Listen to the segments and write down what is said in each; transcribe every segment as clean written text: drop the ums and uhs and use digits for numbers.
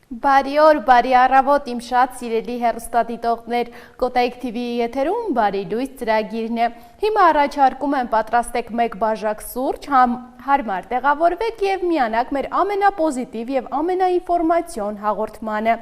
Բարի օր, բարի առավոտ, իմ շատ սիրելի հեռուստադիտողներ, Կոտայք TV-ի եթերում բարի լույս ծրագիրն է։ Հիմա առաջարկում եմ պատրաստեք մեկ բաժակ սուրճ, հարմար տեղավորվեք եւ միանաք մեր ամենապոզիտիվ եւ ամենաինֆորմացիոն հաղորդմանը։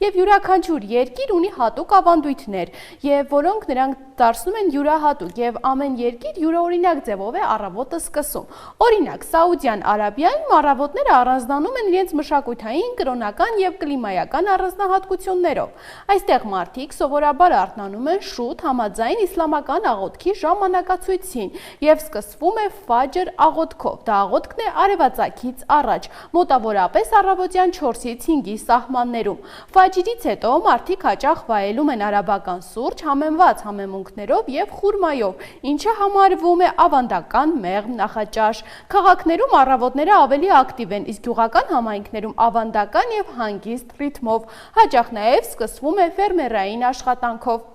Եվ յուրաքանչյուր երկիր ունի հատուկ ավանդույթներ, եւ որոնք նրանք դարձնում են յուրահատուկ եւ ամեն երկիր յուրօրինակ ձևով է առավոտը սկսում։ Օրինակ, Սաուդյան Արաբիայում առավոտները առանձնանում են իրենց մշակութային, կրոնական եւ կլիմայական առանձնահատկություններով։ Այստեղ մարդիկ սովորաբար արթնանում են շուտ համաձայն իսլամական աղոթքի ժամանակացույցին եւ սկսվում է ֆաջր աղոթքով։ Դա աղոթքն է արևածագից առաջ, մոտավորապես առավոտյան 4-ից 5-ի սահմաններում։ Ֆաջրից հետո մարդիկ հաճախ վայելում են արաբական սուրճ համեմված համեմունքներով եւ խուրմայով, ինչը համարվում է ավանդական մեղմ նախաճաշ։ Քաղաքներում առավոտները ավելի ակտիվ են, իսկ գյուղական համայնքներում ավանդական եւ հանգիստ ռիթմով։ Հաճախ նաեւ սկսվում է ֆերմերային աշխատանքով։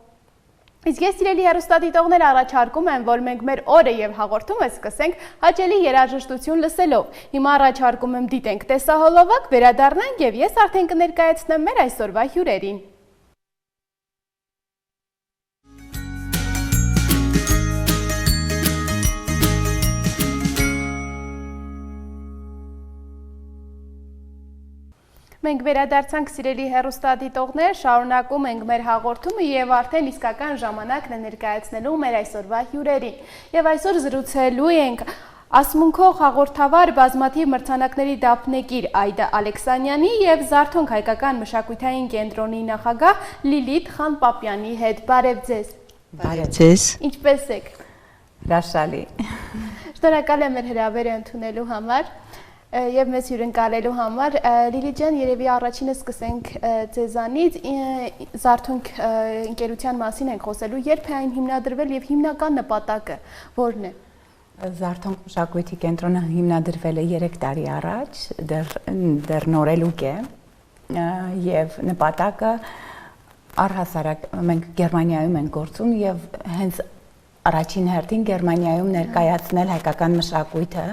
Իսկ ես սիրելի հեռուստադիտողներ առաջարկում եմ, որ մենք մեր օրը եւ հաղորդումը սկսենք հաճելի երաժշտություն լսելով։ Հիմա առաջարկում եմ դիտենք տեսահոլովակ, վերադառնանք եւ ես արդեն կներկայացնեմ մեր այսօրվա հյուրերին։ Մենք վերադարձանք սիրելի հեռուստադիտողներ, շարունակում ենք մեր հաղորդումը եւ արդեն իսկական ժամանակն է ներկայացնելու մեր այսօրվա հյուրերին։ Եվ այսօր զրուցելու ենք ասմունքող հաղորդավար բազմաթիվ մրցանակների դափնեկիր Այդա Ալեքսանյանի եւ Զարթոնք հայկական մշակութային կենտրոնի նախագահ Լիլիթ Խանպապյանի հետ։ Բարև ձեզ։ Բարև ձեզ։ Ինչպե՞ս եք։ Հրաշալի։ Շնորհակալ եմ մեր հրավերը ընդունելու համար։ Եվ մեզ հյուրընկալելու համար, Լիլիթ ջան, երևի առաջինը սկսենք ձեզանից, Զարթոնք ընկերության մասին ենք խոսելու, երբ է այն հիմնադրվել եւ հիմնական նպատակը որն է։ Զարթոնք մշակույթի կենտրոնը հիմնադրվել է 3 տարի առաջ, դեռ նորելուկ է եւ նպատակը առհասարակ մենք Գերմանիայում ենք գործում եւ հենց առաջին հերթին Գերմանիայում ներկայացնել հայկական մշակույթը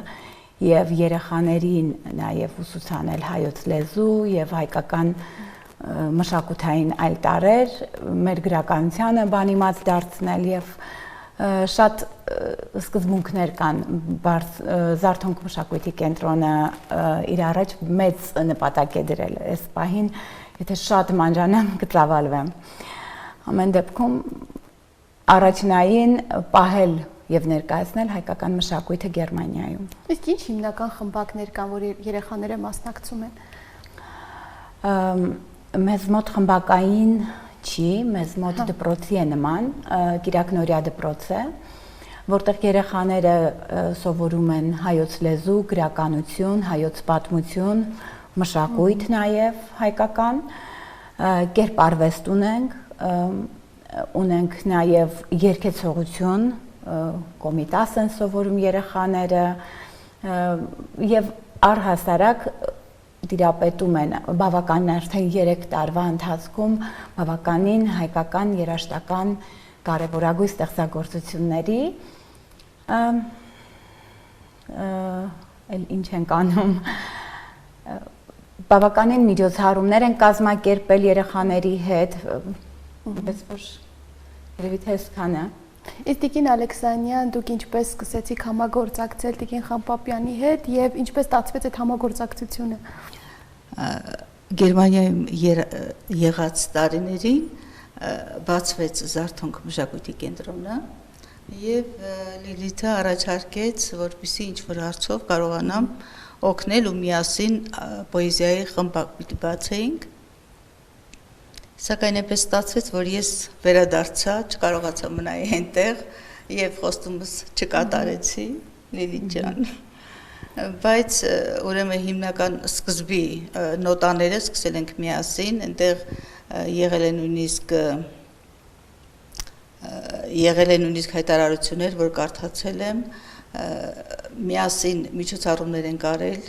եւ երեխաներին նաեւ ուսուցանել հայոց լեզու եւ հայկական մշակութային այլ տարրեր, մեր գրականությանը բանիմաց դարձնել եւ շատ սկզբունքներ կան Զարթոնք մշակույթի կենտրոնը իր առաջ մեծ նպատակ է դրել այս պահին, եթե շատ մանրանամ կծավալվեմ։ Ամեն դեպքում առաջնային պահել եւ ներկայացնել հայկական մշակույթը Գերմանիայում։ Իսկ ինչ հիմնական խմբակներ կան, որ երեխաները մասնակցում են։ Մեզ մոտ խմբակային չի, մեզ մոտ դպրոցի է նման, Կիրակնորիա դպրոց է, որտեղ երեխաները սովորում են հայոց լեզու, գրականություն, հայոց պատմություն, մշակույթ նաեւ հայկական, կերպարվեստ ունենք նաեւ երգեցողություն, կոմիտաս են սովորում երեխաները եւ առհասարակ դիրապետում են բավականին արդեն 3 տարվա ընթացքում բավականին հայկական երաժշտական կարևորագույն ստեղծագործությունների ինչ ենք անում բավականին միջոցառումներ են կազմակերպել երեխաների հետ բայց որ երևի թե այսքանը Իսկ Տիկին Ալեքսանյան, դուք ինչպես սկսեցիք համագործակցել Տիկին Խանպապյանի հետ եւ ինչպես ստացվեց այդ համագործակցությունը։ Գերմանիայում եղած տարիներին բացվեց Զարթոնք մշակույթի կենտրոնը եւ Լիլիթը առաջարկեց, որպեսզի ինչ-որ հարցով կարողանամ օգնել ու միասին պոեզիայի խմբակ բացեինք։ Սակայն այնպես ստացվեց, որ ես վերադարձա, չկարողացա մնալ այնտեղ եւ խոստումս չկատարեցի, Լիլիթ ջան։ Բայց ուրեմն հիմնական սկզբի նոտաները սկսել ենք միասին, այնտեղ եղել է նույնիսկ հայտարարություններ, որ կարդացել եմ, միասին միջոցառումներ են կարել,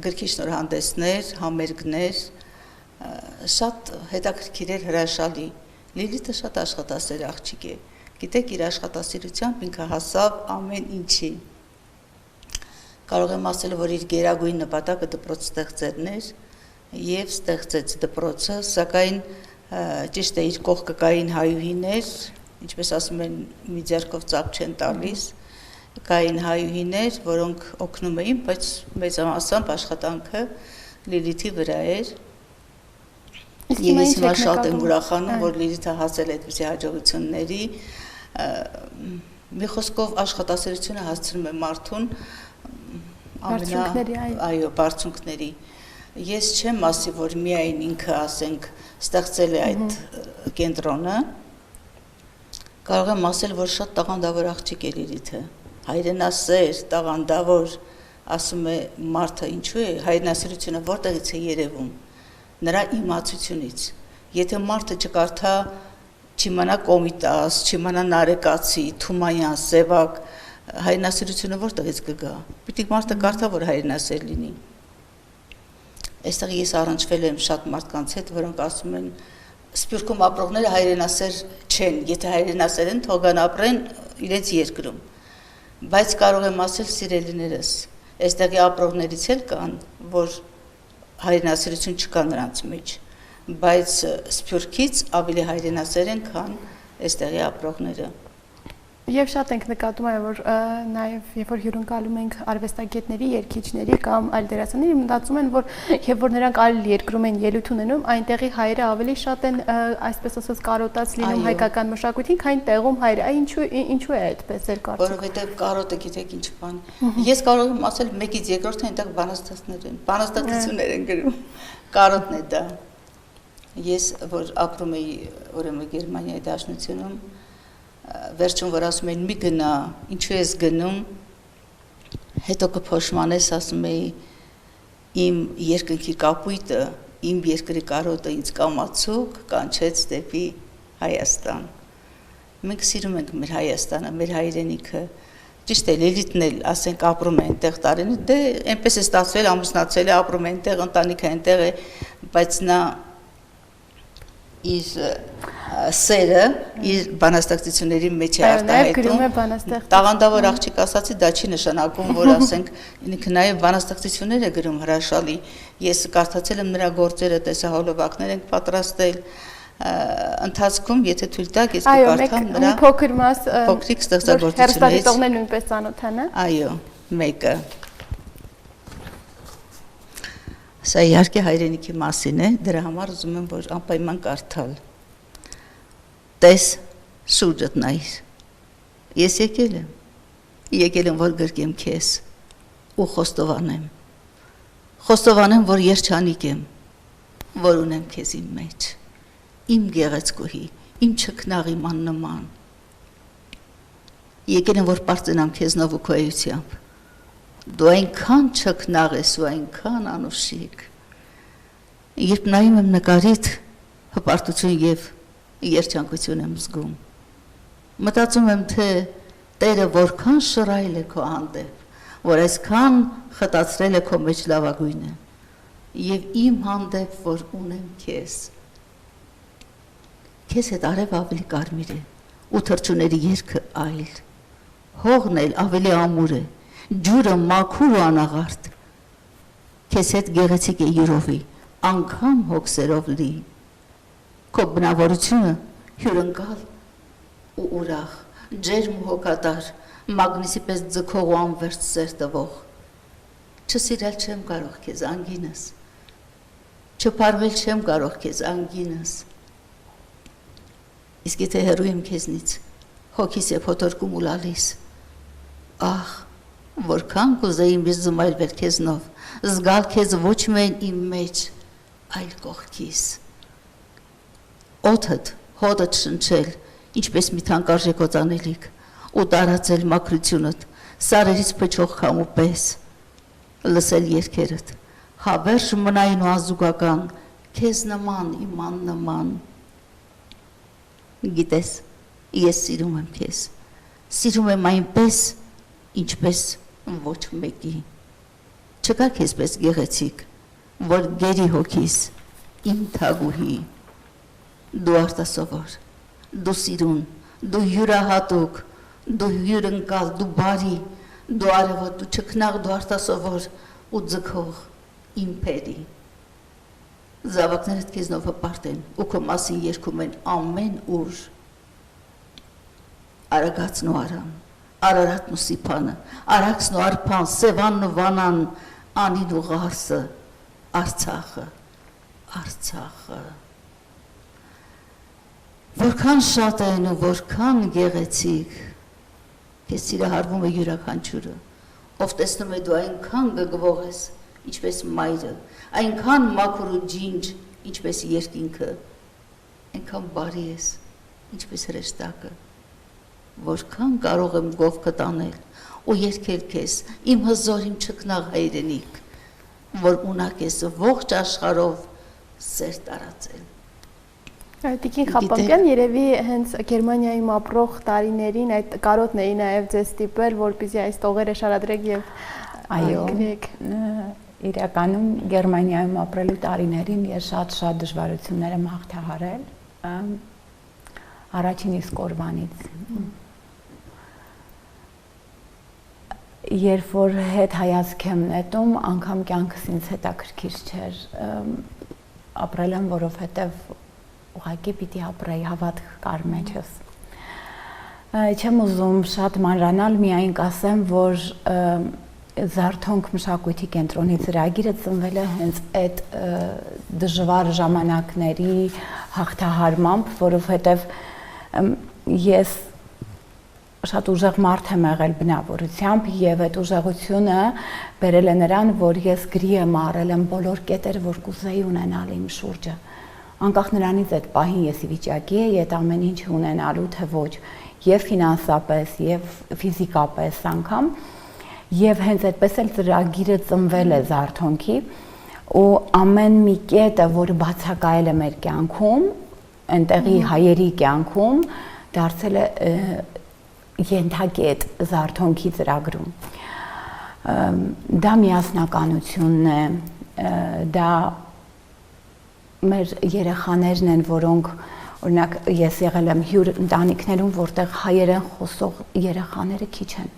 գրքի շնորհանդեսներ, համերգներ, շատ հետաքրքիր էր, հրաշալի։ Լիլիթը շատ աշխատասեր աղջիկ է։ Գիտեք, իր աշխատասիրությամբ ինքը հասավ ամեն ինչի։ Կարող եմ ասել, որ իր գերագույն նպատակը դպրոց ստեղծելն էր, եւ ստեղծեց դպրոցը, սակայն ճիշտ է իր կողքը կային հայուհիներ, ինչպես ասում են, մի ձեռքով ծափ չեն տալիս, կային հայուհիներ, որոնք օգնում էին, բայց մեծամասամբ աշխատանքը Լիլիթի վրա էր։ Եվ ես հիմա շատ եմ ուրախանում, որ Լիլիթը հասել է այդպիսի հաջողությունների, մի խոսքով աշխատասիրությունը հասցնում է մարդուն բարձունքների։ Ես չեմ ասի, որ միայն ինքը, ասենք, ստեղծել է այդ կենտրոնը, կարող եմ ասել, որ շատ տաղանդավոր աղջիկ է Լիլիթը, հայրենասեր, տաղանդավոր, ասում է մարդը ինչու է, հայրենասիրությունը որտեղից է երևում, նրա իմացությունից, եթե մարդը չկարդա, չիմանա Կոմիտաս, չիմանա Նարեկացի, Թումանյան, Սևակ, հայրենասիրությունը որտեղից կգա, պիտի մարդը կարդա, որ հայրենասեր լինի։ Այստեղ ես առնչվել եմ շատ մարդկանց հետ, որոնք ասում են, Սփյուռքում ապրողները հայրենասեր չեն, եթե հայրենասեր են, թողան ապրեն իրենց երկրում։ Բայց կարող եմ ասել սիրելիներս, այստեղի ապրողներից էլ կան, որ հայրենասիրություն չկա նրանց մեջ, բայց Սփյուռքից ավելի հայրենասեր են, քան այստեղի ապրողները։ Եվ շատ ենք նկատում, որ նաև երբ որ հյուրընկալում ենք արվեստագետների, երգիչների կամ այլ դերասանների, մտածում են, որ եւ որ նրանք այլ երկրում են ելույթ ունենում, այնտեղի հայերը ավելի շատ են, այսպես ասած, կարոտած լինում հայկական մշակույթին, քան տեղում հայերը։ Ինչու է այդպես էլ կարծում։ Որովհետեւ կարոտը գիտեք ինչ բան։ Ես կարող եմ ասել մեկից երկրորդը այնտեղ բանաստեղծներ են, բանաստեղծություններ են գրում։ Կարոտն է դա։ Ես որ ապրում էի ուրեմն Գերմանիայի Դաշնությունում, վերջում որ ասում են մի գնա, ինչու ես գնում, հետո կփոշմանես, ասում էի, իմ երկնքի կապույտը, իմ երկրի կարոտը ինձ կամացուկ կանչեց դեպի Հայաստան։ Մենք սիրում ենք մեր Հայաստանը, մեր հայրենիքը, ճիշտ է, Լիլիթն էլ, ասենք, ապրում է այնտեղ տարին, դե այնպես է ստացվել, ամուսնացել է, ապրում է այնտեղ, ընտանիքը այնտեղ է, բայց նա իր սերը իր բանաստեղծությունների մեջ է արտահայտում։ Տաղանդավոր աղջիկ ասացի, դա չի նշանակում, որ ասենք ինքը նաև բանաստեղծություններ է գրում հրաշալի։ Ես կարդացել եմ նրա գործերը, տեսահոլովակներ ենք պատրաստել։ Ընթացքում, եթե թույլ տաք, ես կկարդամ նրա փոքրիկ ստեղծագործություններից։ Հեռուստադիտողներ նույնպես ծանոթանան։ Այո, մեկը։ Սա իհարկե հայրենիքի մասին է, դրա համար ուզում եմ, որ անպայման կարդալ։ Տես, շուրջդ նայիր։ Ես եկել եմ, որ գրկեմ քեզ ու խոստովանեմ։ Խոստովանեմ, որ երջանիկ եմ, որ ունեմ քեզ իմ մեջ, իմ գեղեցկուհի, իմ չքնաղ իմ աննման։ Եկել եմ, որ պարծենամ քեզնով ու քո էությամբ։ Դու այնքան չքնաղ ես ու այնքան անուշիկ։ Երբ նայում եմ նկարիդ, հպարտություն և երջանկություն եմ զգում։ Մտածում եմ, թե Տերը որքան շռայլ է քո հանդեպ, որ այսքան խտացրել է քո մեջ լավագույնը, և իմ հանդեպ, որ ունեմ քեզ։ Քեզ հետ արև ավելի կարմիր է, ու թռչունների երգը այլ, հողն էլ ավելի ամուր է, ջուրը մաքուր ու անաղարտ, քեզ հետ գեղեցիկ է յուրովի, անգամ հոգսերով լի, քո բնավորությունը հյուրընկալ ու ուրախ, ջերմ ու հոգատար, մագնիսի պես ձգող ու անվերջ սեր տվող, չսիրել չեմ կարող քեզ անգինս, չփարվել չեմ կարող քեզ անգինս, իսկ եթե հեռու եմ քեզնից, հոգիս է փոթորկում ու լալիս, ահ, որքան կուզեի ինձ զմայլվել քեզնով, զգալ քեզ ոչ միայն իմ մեջ, այլ կողքիս։ Օդդ, հոտդ շնչել, ինչպես մի թանկարժեք օծանելիք, ու տարածել մաքրությունդ, սարերից փչող քամու պես, լսել երգերդ, հավերժ մնային ու ազուգական, քեզ նման, իմ աննման։ Գիտես, ես սիրում եմ քեզ, սիրում եմ այնպես, ինչպես ոչ մեկի, չկա քեզպես գեղեցիկ, որ գերի հոգիս, իմ թագուհի, դու արտասովոր, դու սիրուն, դու յուրահատուկ, դու հյուրընկալ, դու բարի, դու արևոտ, դու չքնաղ, դու արտասովոր ու ձգող, իմ պերի, Զավակներդ քեզնով հպարտ են ու քո մասին երգում են ամեն ուր։ Արագածն ու Արամ, Արարատն ու Սիփանը, Արաքսն ու Արփան, Սևանն ու Վանան, Անին ու Ղարսը, Արցախը, Արցախը։ Որքան շատ են ու որքան գեղեցիկ, քեզ սիրահարվում է յուրաքանչյուրը, ով տեսնում է դու այնքան գգվող ես, ինչպես մայրը, այնքան մաքուր ու ջինջ, ինչպես երկինքը, այնքան բարի ես, ինչպես հրեշտակը, որքան կարող եմ գովքը տանել ու երգել քեզ, իմ հզոր, իմ չքնաղ հայրենիք, որ ունակ ես ողջ աշխարհով սեր տարածել։ Տիկին Խապապյան, երևի հենց Գերմանիայում ապրող տարիներին այդ կարոտն էի նաև ձեզ ստիպել, որպեսզի այս տողերը շարադրեք եւ գրեք։ Իրականում Գերմանիայում ապրելու տարիներին ես շատ դժվարություններ եմ հաղթահարել, առաջին իսկ օրվանից։ Երբ որ հետ հայացք եմ նետում, անգամ կյանքս ինձ հետաքրքիր չէր, ապրել եմ, որովհետև ուղղակի պիտի ապրեի, հավատք կար մեջս։ Չեմ ուզում շատ մանրանալ, միայն կասեմ, որ Զարթոնք մշակույթի կենտրոնի ծրագիրը ծնվել է հենց այդ դժվար ժամանակների հաղթահարմամբ, որովհետև ես շատ ուժեղ մարդ եմ եղել բնավորությամբ եւ այդ ուժեղությունը բերել է նրան, որ ես գրի եմ առել եմ բոլոր կետերը, որ կուզեի ունենալ իմ շուրջը։ Անկախ նրանից այդ պահին ես ի վիճակի էի այդ ամեն ինչ ունենալու, թե ոչ, եւ ֆինանսապես, եւ ֆիզիկապես անգամ, եւ հենց այդպես էլ ծրագիրը ծնվել է Զարթոնքի ու ամեն մի կետը, որը բացակայել է մեր կյանքում, այնտեղի հայերի կյանքում, դարձել է ենթակետ Զարթոնքի ծրագրում։ Դա միասնականությունն է, դա մեր երեխաներն են, որոնք օրինակ ես եղել եմ հյուր ընտանիքներում, որտեղ հայերեն խոսող երեխաները քիչ են։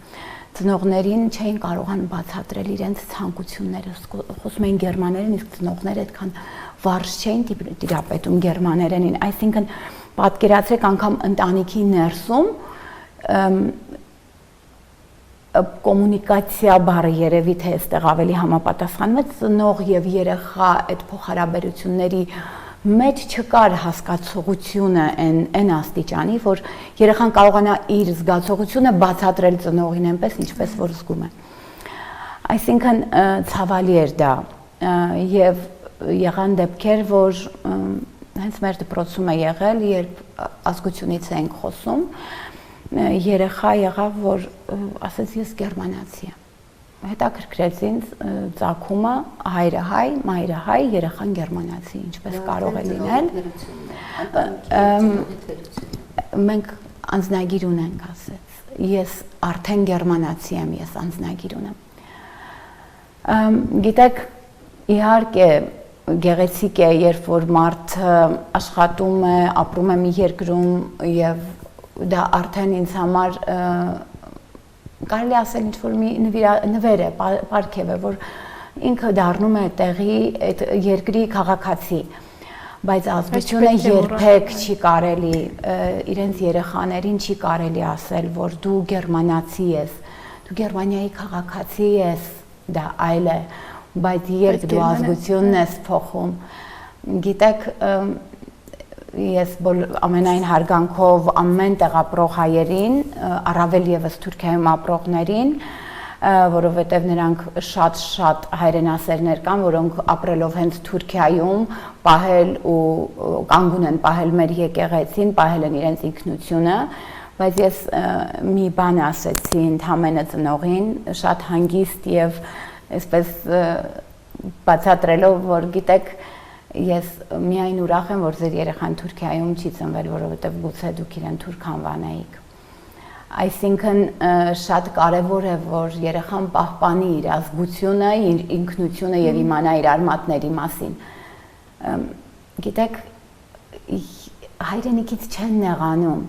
Ծնողներին չէին կարողանում բացատրել իրենց ցանկությունները, խոսում էին գերմաներեն, իսկ ծնողները այդքան վարժ չէին տիրապետում գերմաներենին, այսինքն պատկերացրեք անգամ ընտանիքի ներսում կոմունիկացիա բառը երևի թե այստեղ ավելի համապատասխանում է, ծնող եւ երեխա այդ փոխհարաբերությունների մեջ չկար հասկացողությունը այն աստիճանի, որ երեխան կարողանա իր զգացողությունը բացատրել ծնողին այնպես, ինչպես որ զգում է։ Այսինքն ցավալի էր դա եւ եղան դեպքեր, որ հենց մեր դպրոցում է եղել, երբ ազգությունից ենք խոսում, երեխա եղավ, որ ասեց ես գերմանացի եմ։ Հետաքրքրեց ինձ ծագումը, հայրը հայ, մայրը հայ, երեխան գերմանացի, ինչպես կարող է լինել։ Մենք անձնագիր ունենք, ասեց։ Ես արդեն գերմանացի եմ, ես անձնագիր ունեմ։ Գիտեք, իհարկե գեղեցիկ է, երբ որ մարդ աշխատում է, ապրում է մի երկրում եւ դա արդեն ինձ համար կարելի ասել ինչ-որ մի նվեր է, պարգև է, որ ինքը դառնում է տեղի այդ երկրի քաղաքացի, բայց ազգությունը երբեք չի կարելի, իրենց երեխաներին չի կարելի ասել, որ դու գերմանացի ես, դու Գերմանիայի քաղաքացի ես, դա այլ է, բայց երբ դու ազգությունն ես փոխում, գիտեք, ես ամենայն հարգանքով ամեն տեղ ապրող հայերին, առավել եւս Թուրքիայում ապրողներին, որովհետեւ նրանք շատ հայրենասերներ կան, որոնք ապրելով հենց Թուրքիայում պահել ու կանգուն են պահել մեր եկեղեցին, պահել են իրենց ինքնությունը, բայց ես մի բան ասեցի ընդհանրապես ծնողին, շատ հանգիստ եւ այսպես բացատրելով, որ գիտեք, ես միայն ուրախ եմ, որ ձեր երեխան Թուրքիայում չի ծնվել, որովհետև գուցե դուք իրեն թուրք անվանեիք։ Այսինքն շատ կարևոր է, որ երեխան պահպանի իր ազգությունը, իր ինքնությունը եւ իմանա իր արմատների մասին։ Գիտեք, հայրենիքից չեն նեղանում։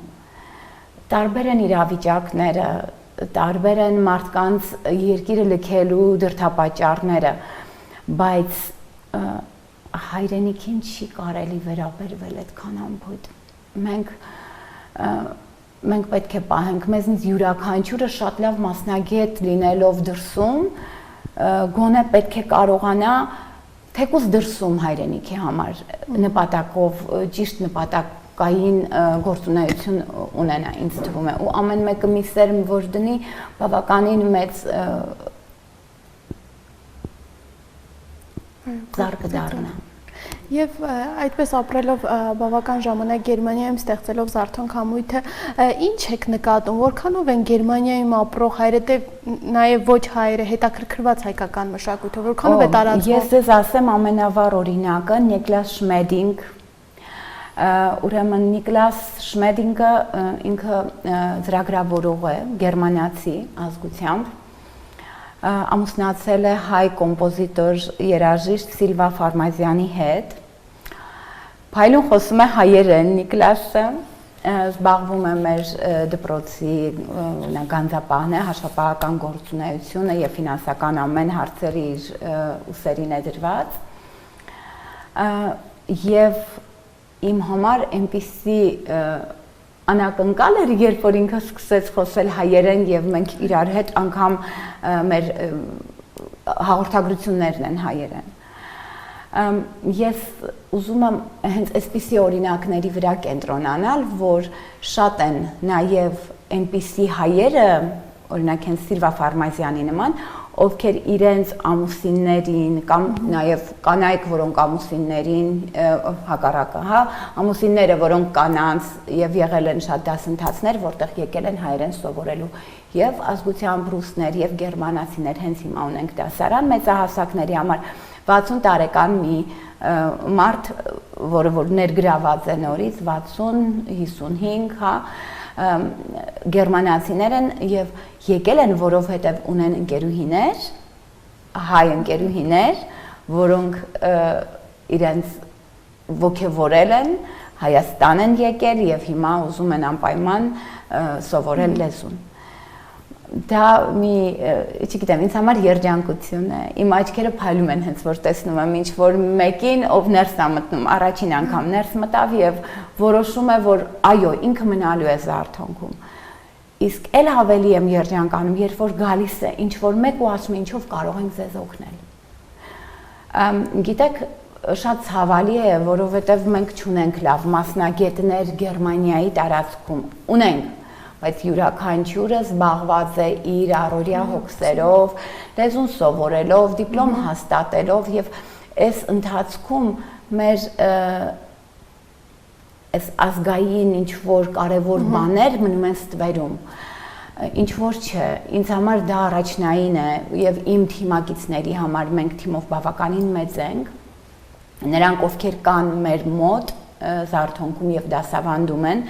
Տարբեր են իրավիճակները, տարբեր են մարդկանց երկիրը լքելու դրդապատճառները, բայց հայրենիքին չի կարելի վերաբերվել այդքան անփույթ։ Մենք պետք է պահենք մեզնից յուրաքանչյուրը շատ լավ մասնագետ լինելով դրսում, գոնե պետք է կարողանա թեկուզ դրսում հայրենիքի համար նպատակով ճիշտ նպատակային գործունեություն ունենա, ինձ թվում է, ու ամեն մեկը մի սերմ որ դնի, բավականին մեծ ծառ կդառնա։ Եվ այդպես ապրելով բավական ժամանակ Գերմանիայում ստեղծելով Զարթոն կամույթը, ինչ եք նկատում, որքանով են Գերմանիայում ապրող հայրերը, նաև ոչ հայերը հետաքրքրված հայկական մշակույթով, որքանով է տարածվում։ Ես ձեզ ասեմ ամենավառ օրինակը Նիկլաս Շմեդինգ, ուրեմն Նիկլաս Շմեդինգը ինքը ծրագրավորող է, գերմանացի ազգությամբ, ամուսնացել է հայ կոմպոզիտոր երաժիշտ Սիլվա Ֆարմազյանի հետ։ Փայլուն խոսում է հայերեն Նիկլասը, զբաղվում է մեր դպրոցի գանձապահն է, հաշվապահական գործունեությունը եւ ֆինանսական ամեն հարցերի իր ուսերին է դրված։ Եվ իմ համար այնպիսի անակնկալ էր, երբ որ ինքը սկսեց խոսել հայերեն եւ մենք իրար հետ անգամ մեր հաղորդագրություններն են հայերեն։ Ես ուզում եմ հենց այսպիսի օրինակների վրա կենտրոնանալ, որ շատ են նաեւ այնպիսի հայերը, օրինակ հենց Սիլվա Ֆարմազյանի նման, ովքեր իրենց ամուսիններին կամ նաև կանայք, որոնք ամուսիններին հակառակը, հա, ամուսինները, որոնք կանանց եւ եղել են շատ դասընթացներ, որտեղ եկել են հայերեն սովորելու եւ ազգությամբ ռուսներ եւ գերմանացիներ, հենց հիմա ունենք դասարան մեծահասակների համար 60 տարեկան մի մարդ, որը որ ներգրաված է նորից 60-55, հա, գերմանացիներ են եւ եկել են, որովհետեւ ունեն ընկերուհիներ, հայ ընկերուհիներ, որոնք իրենց ոգևորել են, Հայաստան են եկել եւ հիմա ուզում են անպայման սովորել լեզուն։ Դա մի, չգիտեմ, ինձ համար երջանկություն է։ Իմ աչքերը փայլում են հենց որ տեսնում եմ ինչ որ մեկին, ով ներս է մտնում, առաջին անգամ ներս մտավ եւ որոշում է, որ այո, ինքը մնալու է Զարթոնքում։ Իսկ էլ ավելի եմ երջանկանում, երբ որ գալիս է ինչ որ մեկ ու ասում է ինչով կարող ենք ձեզ օգնել։ Գիտեք, շատ ցավալի է, որովհետեւ մենք չունենք լավ մասնագետներ Գերմանիայի տարածքում։ Ունենք, բայց յուրաքանչյուրը զբաղված է իր առօրյա հոգսերով, լեզուն սովորելով, դիպլոմ հաստատելով եւ այս ընթացքում մեր այս ազգային ինչ որ կարևոր բաներ մնում են ստվերում։ Ինչ որ չէ, ինձ համար դա առաջնային է եւ իմ թիմակիցների համար մենք թիմով բավականին մեծ ենք։ Նրանք ովքեր կան մեր մոտ Զարթոնքում եւ դասավանդում են,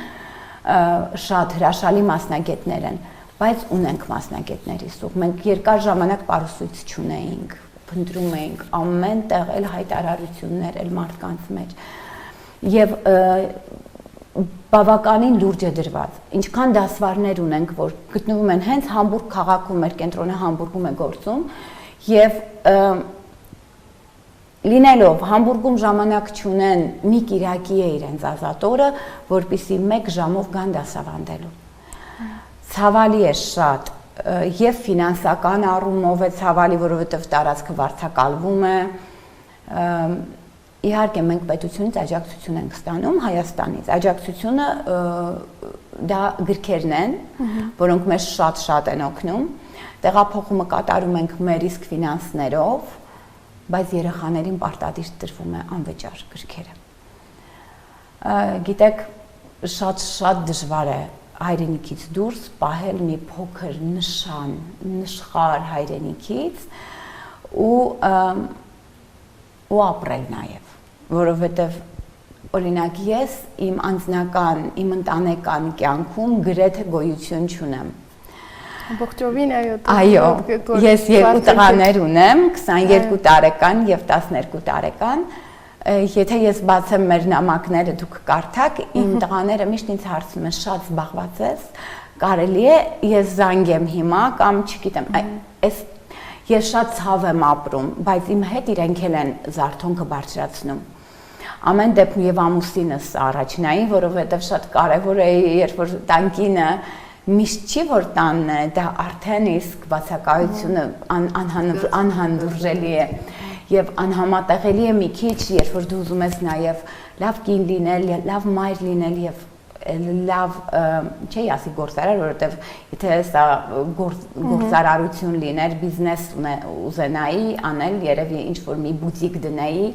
շատ հրաշալի մասնագետներ են, բայց ունենք մասնագետների սուղ։ Մենք երկար ժամանակ պարուսույց չունեինք, փնտրում էինք ամեն տեղ էլ հայտարարություններ, էլ մարդկանց մեջ։ Եվ բավականին լուրջ է դրված։ Ինչքան դասվարներ ունենք, որ գտնվում են հենց Համբուրգ քաղաքում, մեր կենտրոնը Համբուրգում է գործում, եւ լինելով Համբուրգում ժամանակ չունեն, մի կիրակի է իրենց ազատորը, որպեսզի 1 ժամով գան դասավանդելու։ Ցավալի է շատ, եւ ֆինանսական առումով է ցավալի, որովհետեւ տարածքը վարձակալվում է։ Իհարկե մենք պետությունից աջակցություն ենք ստանում Հայաստանից։ Աջակցությունը դա գրքերն են, որոնք մեզ շատ են օգնում։ Տեղափոխումը կատարում ենք մեր իսկ ֆինանսներով, բայց երեխաներին պարտադիր տրվում է անվճար գրքերը։ Գիտեք, շատ դժվար է հայրենիքից դուրս պահել մի փոքր նշան, նշխար հայրենիքից ու ապրել նաև, որովհետև օրինակ ես իմ անձնական, իմ ընտանեկան կյանքում գրեթե գոյություն չունեմ։ Ամբողջովին այո, ես 2 տղաներ ունեմ, 22 տարեկան եւ 12 տարեկան։ Եթե ես բացեմ մեր նամակները դուք կարդաք, իմ տղաները միշտ ինձ հարցնում են, շատ զբաղված ես, կարելի է ես զանգեմ հիմա կամ չգիտեմ, այս ես շատ ցավ եմ ապրում, բայց իմ հետ իրենք էլ են զարթոնքը բարձրացնում։ Ամեն դեպքում եւ ամուսինս առաջնային, որովհետեւ շատ կարեւոր է, երբ որ տանկինը միշտ չի որ տանն է, դա արդեն իսկ բացակայությունը անհանդուրժելի է եւ անհամատեղելի է մի քիչ, երբ որ դու ուզում ես նաեւ լավ կին լինել, լավ մայր լինել եւ լավ չի ասի գործարար, որովհետեւ եթե սա գործարարություն լիներ, բիզնես ուզենայի անել, երևի ինչ որ մի բուտիկ դնեի,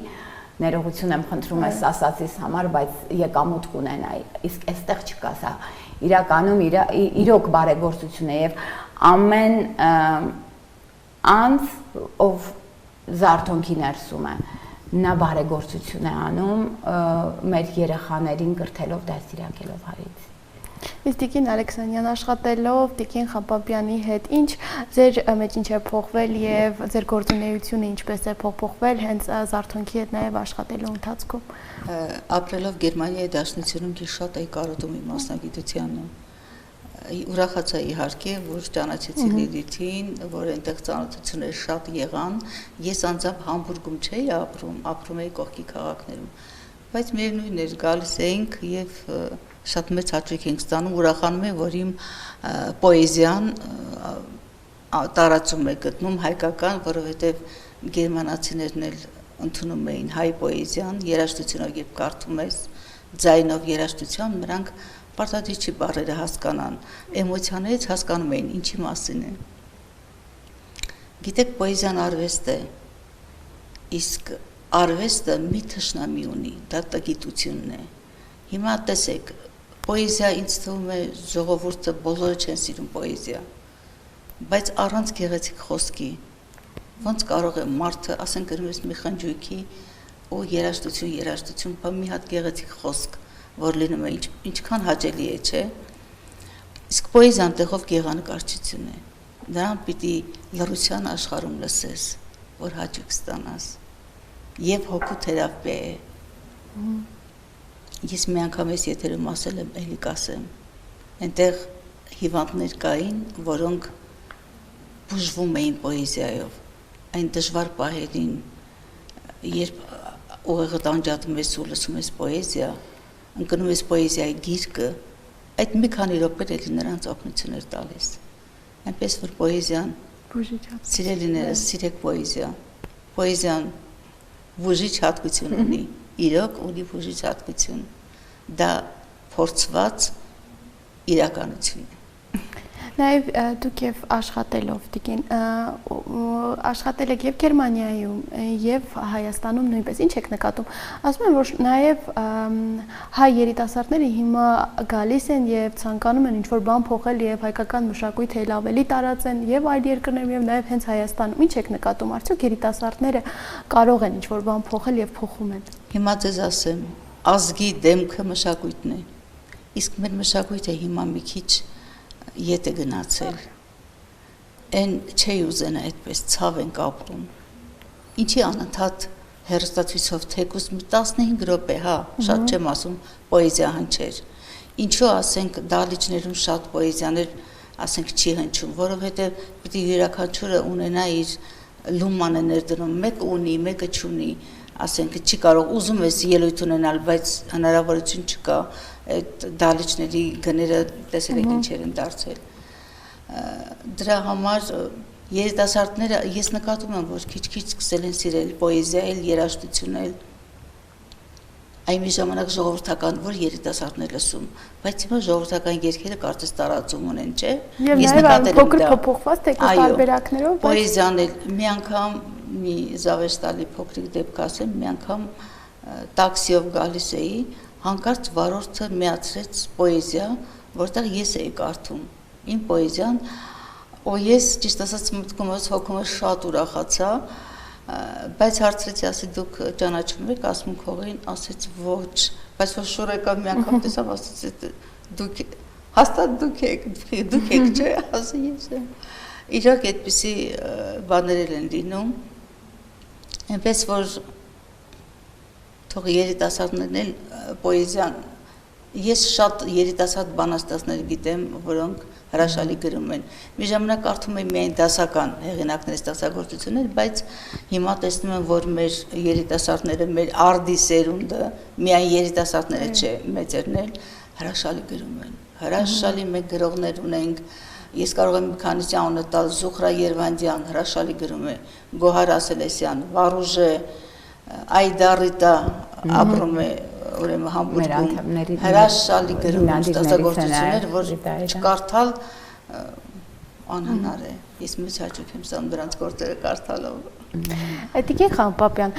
ներողություն եմ խնդրում ես ասածիս համար, բայց եկամուտ կունենայի, իսկ այստեղ չկա սա։ Իրականում իրոք բարեգործություն է եւ ամեն անձ ով զարթոնքի ներսում է նա բարեգործություն է անում մեր երեխաներին կրթելով դաստիարակելով հայից։ Իսկ Տիկին Ալեքսանյան աշխատելով Տիկին Խապապյանի հետ ինչ ձեր մեջ ինչ է փոխվել եւ ձեր գործունեությունը ինչպես է փոխվել հենց զարթոնքի հետ նաեւ աշխատելու ընթացքում։ Ապրելով Գերմանիայի Դաշնությունում քիչ շատ էի կարոտում իմ մասնագիտությանը։ Ուրախացա իհարկե, որ ճանաչեցի Լիլիթին, որ այնտեղ ծանոթություններ շատ եղան։ Ես անձամբ Համբուրգում չէի ապրում, ապրում էի կողքի քաղաքներում։ Բայց միևնույն էր, գալիս էինք եւ շատ մեծ հաճույք ենք ստանում, ուրախանում եմ, որ իմ պոեզիան տարածում է գտնում հայկական, որովհետեւ գերմանացիներն էլ ընդունում էին հայ պոեզիան, երաժշտությունով երբ կարդում ես, ձայնով երաժշտությամբ նրանք պարտադիր չի բառերը հասկանան, էմոցիաներից հասկանում էին ինչի մասին է։ Գիտեք, պոեզիան արվեստ է, իսկ արվեստը մի թշնամի ունի, դա տգիտությունն է։ Հիմա տեսեք, պոեզիա ինձ թվում է ժողովուրդը բոլորը չեն սիրում պոեզիա, բայց առանց գեղեցիկ խոսքի, ոնց կարող է մարդը, ասենք գրում ես մի խնջույքի ու երաժշտություն, բա մի հատ գեղեցիկ խոսք, որ լինում է ինչքան հաճելի է, չէ։ Իսկ պոեզիան տեղով գեղանկարչություն է։ Նրան պիտի լռության աշխարհում լսես, որ հաճույք ստանաս։ Եվ հոգու թերապիա է։ Ես մի անգամ ես եթերում ասել եմ, էլի կասեմ։ Այնտեղ հիվանդներ կային, որոնք բուժվում էին պոեզիայով։ Այն դժվար պահերին, երբ ուղեղը տանջատում ես ու լսում ես պոեզիա, ընկնում ես պոեզիայի գիրկը, այդ մի քանի րոպե էլի նրանց օգնություն էր տալիս։ Այնպես որ պոեզիան սիրելիներս, սիրեք պոեզիա։ Պոեզիան բուժիչ հատկություն ունի, իրոք ունի բուժիչ հատկություն։ Դա փորձված իրականություն է։ Նաև դուք եւ աշխատելով Տիկին աշխատել եք եւ Գերմանիայում եւ Հայաստանում նույնպես ինչ եք նկատում ասում եմ որ նաև հայ երիտասարդները հիմա գալիս են եւ ցանկանում են ինչ որ բան փոխել եւ հայկական մշակույթը ել ավելի տարածեն եւ այլ երկրներում եւ նաև հենց Հայաստանում ինչ եք նկատում արդյոք երիտասարդները կարող են ինչ որ բան փոխել եւ փոխում են Հիմա ձեզ ասեմ ազգի դեմքը մշակույթն է իսկ մեր մշակույթը հիմա մի քիչ Ետ է գնացել, են չի ուզենա այդպես ցավ ենք ապրում, ինչի անընդհատ հեռուստացույցով թեկուզ 15 րոպե, հա, շատ չեմ ասում պոեզիա հնչեր, ինչու ասենք դահլիճներում շատ պոեզիաներ ասենք չի հնչում, որովհետև պիտի յուրաքանչյուրը ունենա իր լումանը ներդնում, մեկը ունի, մեկը չունի, ասենք չի կարող ուզում ես ելույթ ունենալ, բայց հնարավորություն չկա այդ դահլիճների գները տեսել եք ինչեր են դարձել դրա համար երիտասարդները ես նկատում եմ որ քիչ-քիչ սկսել են սիրել պոեզիայել, երաժշտությունել այն մի ժամանակ ժողովրդական որ երիտասարդներ լսում բայց հիմա ժողովրդական երգերը կարծես տարածում ունեն, չէ? Ես նկատել եմ փոքր փոփոխված թեկուզ տարբերակներով պոեզիան էլ մի անգամ մի զավեշտալի փոքրիկ դեպք ասեմ, մի անգամ տաքսիով գալիս էի հանկարծ վարորդը միացրեց պոեզիա, որտեղ ես էի կարդում, իմ պոեզիան, ու ես ճիշտ ասած մտքումս հոգումս շատ ուրախացա, բայց հարցրեցի, ասի դուք ճանաչում եք, ասում քողին, ասեց ոչ, բայց որ շուր եկավ մի անգամ տեսավ, ասեց դուք հաստատ դուք եք, չէ, ասի ես եմ։ Իրոք այդպիսի բաներ են լինում, այնպես որ թող երիտասարդներն էլ պոեզիան ես շատ երիտասարդ բանաստեղծներ գիտեմ, որոնք հրաշալի գրում են։ Մի ժամանակ կարդում եմ միայն դասական հեղինակների ստեղծագործություններ, բայց հիմա տեսնում եմ, որ մեր երիտասարդները, մեր արդի սերունդը, միայն երիտասարդները չէ, մեծերն էլ հրաշալի գրում են։ Հրաշալի մեկ գրողներ ունենք։ Ես կարող եմ մի քանիսի անունը տալ, Զուխրա Երվանդյան հրաշալի գրում է, Գոհար Ասելեսյան, Վարուժե, Այդարիտա ապրում է ուրեմն Համբուրգում, հրաշալի գրում են ստեղծագործություններ, որ չկարդալ անհնար է։ Ես մեծ հաճույք եմ ստանում դրանց գործերը կարդալով։ Տիկին Խանպապյան,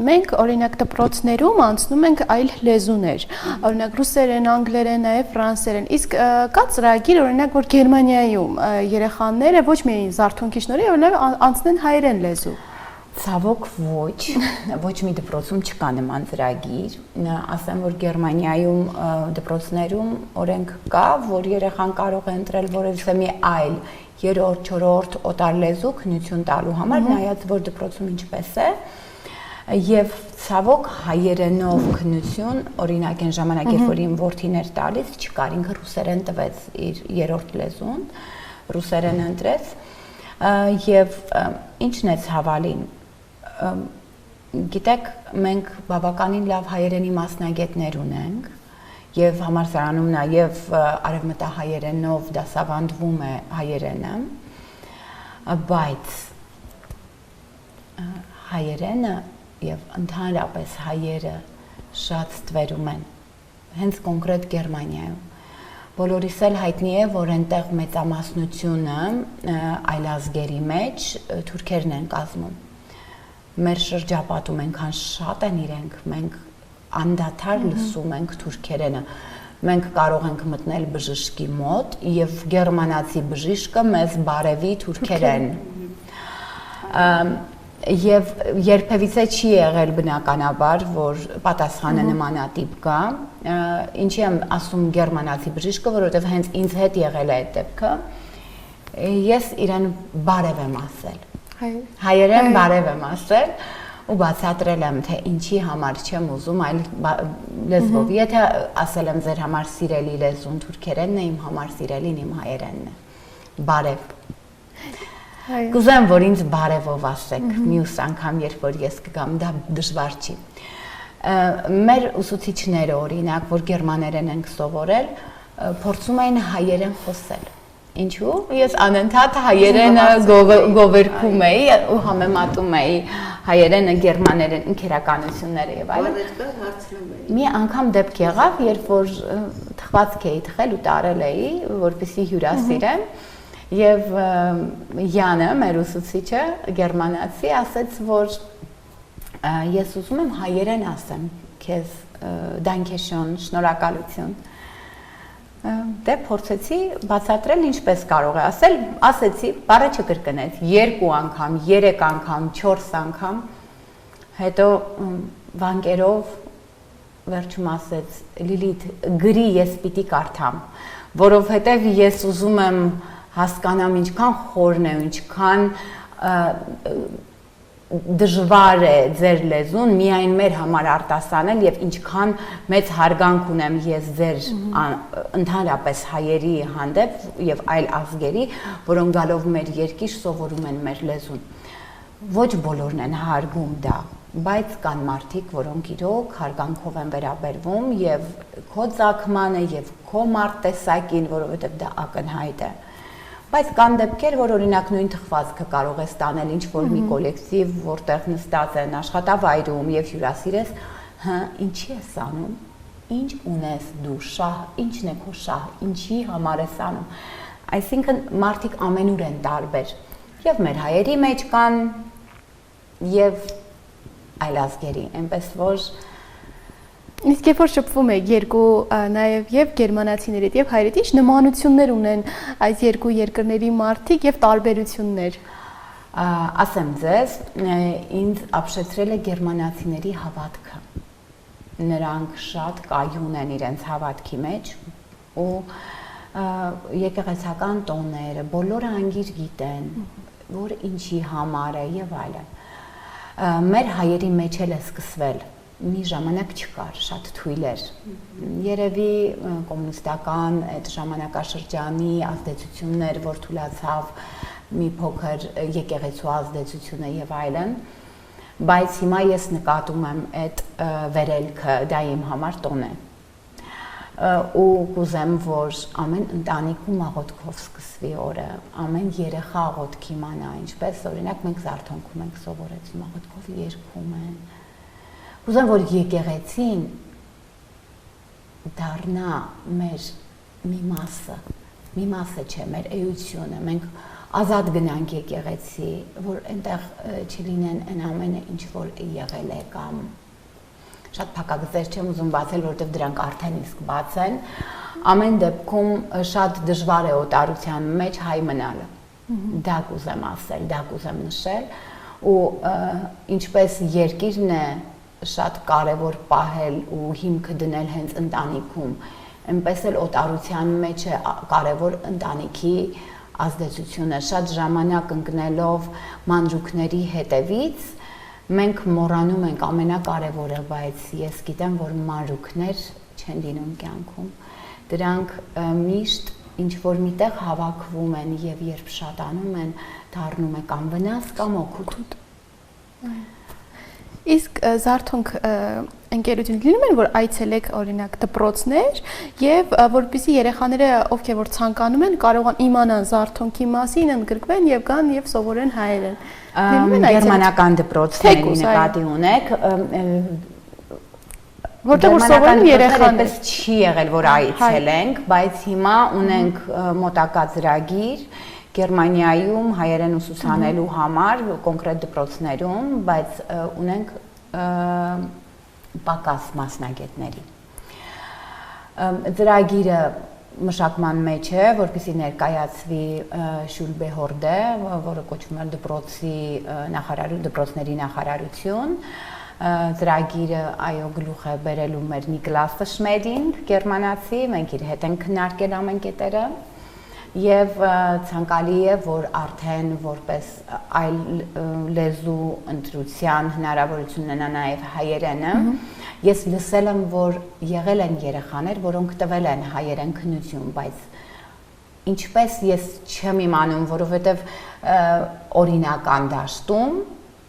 մենք օրինակ դպրոցներում անցնում ենք այլ լեզուներ, օրինակ ռուսերեն, անգլերեն, նաև ֆրանսերեն, իսկ կա ծրագիր օրինակ, որ Գերմանիայում երեխաները ոչ միայն զարթոնքի շնորհիվ, այլև անցնեն հայերեն լեզու։ Ցավոք ոչ մի դպրոցում չկա նման ծրագիր, ասեմ, որ Գերմանիայում դպրոցներում օրենք կա, որ երեխան կարող է ընտրել որևէ մի այլ երրորդ, չորրորդ օտար լեզու քննություն տալու համար, նայած որ դպրոցում ինչպես է, եւ ցավոք հայերենով քննություն, օրինակ այն ժամանակ, երբ որ իմ որդին էր տալիս, չկար, ինքը ռուսերեն տվեց իր երրորդ լեզուն, ռուսերեն ընտրեց, եւ ինչն է ցավալին, գիտեք, մենք բավականին լավ հայերենի մասնագետներ ունենք եւ համալսարանում նաեւ արևմտահայերենով դասավանդվում է հայերենը, բայց հայերենը եւ ընդհանրապես հայերը շատ ստվերում են հենց կոնկրետ Գերմանիայում։ Բոլորիս էլ հայտնի է, որ այնտեղ մեծամասնությունը այլազգերի մեջ թուրքերն են կազմում։ Մեր շրջապատում այնքան շատ են իրենք, մենք անդադար լսում ենք թուրքերենը։ Մենք կարող ենք մտնել բժշկի մոտ եւ գերմանացի բժիշկը մեզ բարևի թուրքերեն։ Եվ երբևիցե չի եղել բնականաբար, որ պատասխանը նմանատիպ կա, ինչի եմ ասում գերմանացի բժիշկը, որովհետև հենց ինձ հետ եղել է այդ դեպքը, ես իրեն բարև եմ ասել, հայերեն բարև եմ ասել ու բացատրել եմ, թե ինչի համար չեմ ուզում այլ լեզվով, եթե ասել եմ ձեր համար սիրելի լեզուն թուրքերենն է, իմ համար սիրելին իմ հայերենն է, բարև։ Կուզեմ, որ ինձ բարևով ասեք, մյուս անգամ, երբ որ ես կգամ, դա դժվար չի։ Մեր ուսուցիչները, օրինակ, որ գերմաներեն ենք սովորել, փորձում էին հայերեն խոսել։ Ինչու՞։ Ես անընդհատ հայերենը գովերքում էի ու համեմատում էի հայերենը գերմաներեն ինքերականությունները եւ այլն։ Մի անգամ դեպք եղավ, երբ որ թխվածք էի թխել ու տարել էի, որպեսզի հյուրասիրեմ։ Եվ Յանը, մեր ուսուցիչը, գերմանացի, ասեց, որ ես ուզում եմ հայերեն ասեմ քեզ դանքեշոն, շնորհակալություն։ Դե փորձեցի բացատրել ինչպես կարող է ասել, ասեցի, բառը չկրկնեց, 2 անգամ, 3 անգամ, 4 անգամ, հետո վանկերով վերջում ասեց, Լիլիթ, գրի ես պիտի կարդամ, որովհետև ես ուզում եմ հասկանամ ինչքան խորն է, ինչքան դժվար է ձեր լեզուն միայն մեր համար արտասանել եւ ինչքան մեծ հարգանք ունեմ ես ձեր ընդհանրապես հայերի հանդեպ եւ այլ ազգերի, որոնք գալով մեր երկիր սովորում են մեր լեզուն։ Ոչ բոլորն են հարգում դա, բայց կան մարդիկ, որոնք իրոք հարգանքով են վերաբերվում եւ քո ծագմանը եւ քո մարտեսակին, որովհետեւ դա ակնհայտ է։ Բայց կան դեպքեր, որ օրինակ նույն թխվածքը կարող է ստանել ինչ-որ մի կոլեկտիվ, որտեղ նստած են աշխատավայրում եւ հյուրասիրես, հա, ինչի ես անում, ինչ ունես դու, շահ, ինչն է քո շահ, ինչի համար ես անում։ Այսինքն մարդիկ ամենուր են տարբեր, եւ մեր հայերի մեջ կան եւ այլազգերի, այնպես որ Իսկ երբ որ շփվում եք երկու նաև եւ գերմանացիների եւ հայերից, ինչ նմանություններ ունեն այս երկու երկրների մարդիկ եւ տարբերություններ։ Ասեմ ձեզ, ինձ ապշեցրել է գերմանացիների հավատքը։ Նրանք շատ կայուն են իրենց հավատքի մեջ ու եկեղեցական տոները, բոլորը անգիր գիտեն, որ ինչի համար է եւ այլն։ Մեր հայերի մեջ էլ է սկսվել մի ժամանակ չկար, շատ թույլ էր։ Երևի կոմունիստական այդ ժամանակաշրջանի ազդեցություններ, որ թույլացավ մի փոքր եկեղեցու ազդեցությունը եւ այլն, բայց հիմա ես նկատում եմ այդ վերելքը, դա իմ համար տոն է։ Ու կուզեմ, որ ամեն ընտանիքում աղոթքով սկսվի օրը, ամեն երեխա աղոթք իմանա, ինչպես օրինակ մենք զարթոնքում ենք սովորեցնում, աղոթքով երգում են։ Կուզեմ, որ եկեղեցին դառնա մեր մի մասը չէ, մեր էությունը, մենք ազատ գնանք եկեղեցի, որ այնտեղ չլինեն այն ամենը, ինչ որ եղել է կամ շատ փակագծեր չեմ ուզում բացել, որովհետև դրանք արդեն իսկ բաց են, ամեն դեպքում շատ դժվար է օտարության մեջ հայ մնալը, դա կուզեմ ասել, դա կուզեմ նշել, ու ինչպես երկիրն է շատ կարևոր պահել ու հիմքը դնել հենց ընտանիքում, այնպես էլ օտարության մեջ է կարևոր ընտանիքի ազդեցությունը, շատ ժամանակ ընկնելով մանրուքների հետևից, մենք մոռանում ենք ամենակարևորը, բայց ես գիտեմ, որ մանրուքներ չեն լինում կյանքում, դրանք միշտ ինչ-որ միտեղ հավաքվում են և երբ շատանում են, դառնում է կամ վնաս, կամ օգուտ։ Իսկ զարթոնք ընկերություն լինում են, որ այցելեք օրինակ դպրոցներ եւ որպեսզի երեխաները, ովքեր որ ցանկանում են, կարողան իմանան զարթոնքի մասին, ընդգրկվեն եւ գան եւ սովորեն հայերեն։ Գերմանական դպրոցների նկատի ունեք, որտեղ որ սովորեն երեխաները, չի եղել, որ այցելենք, բայց հիմա ունենք մոտակա ծրագիր Գերմանիայում հայերեն ուսուցանելու համար կոնկրետ դպրոցներում, բայց ունենք պակաս մասնագետների։ Ծրագիրը մշակման մեջ է, որպեսզի ներկայացվի Շուլբեհորդը, որը կոչվում է դպրոցների նախարարություն։ Ծրագիրը այո գլուխ է բերելու մեր Նիկլաս Շմեդին, գերմանացի, մենք իր հետ ենք քննարկել ամեն կետերը։ Եվ ցանկալի է, որ արդեն որպես այլ լեզու ընտրության հնարավորություն ունենա նաև հայերենը, ես լսել եմ, որ եղել են երեխաներ, որոնք տվել են հայերեն քննություն, բայց ինչպես ես չեմ իմանում, որովհետև օրինական դաշտում,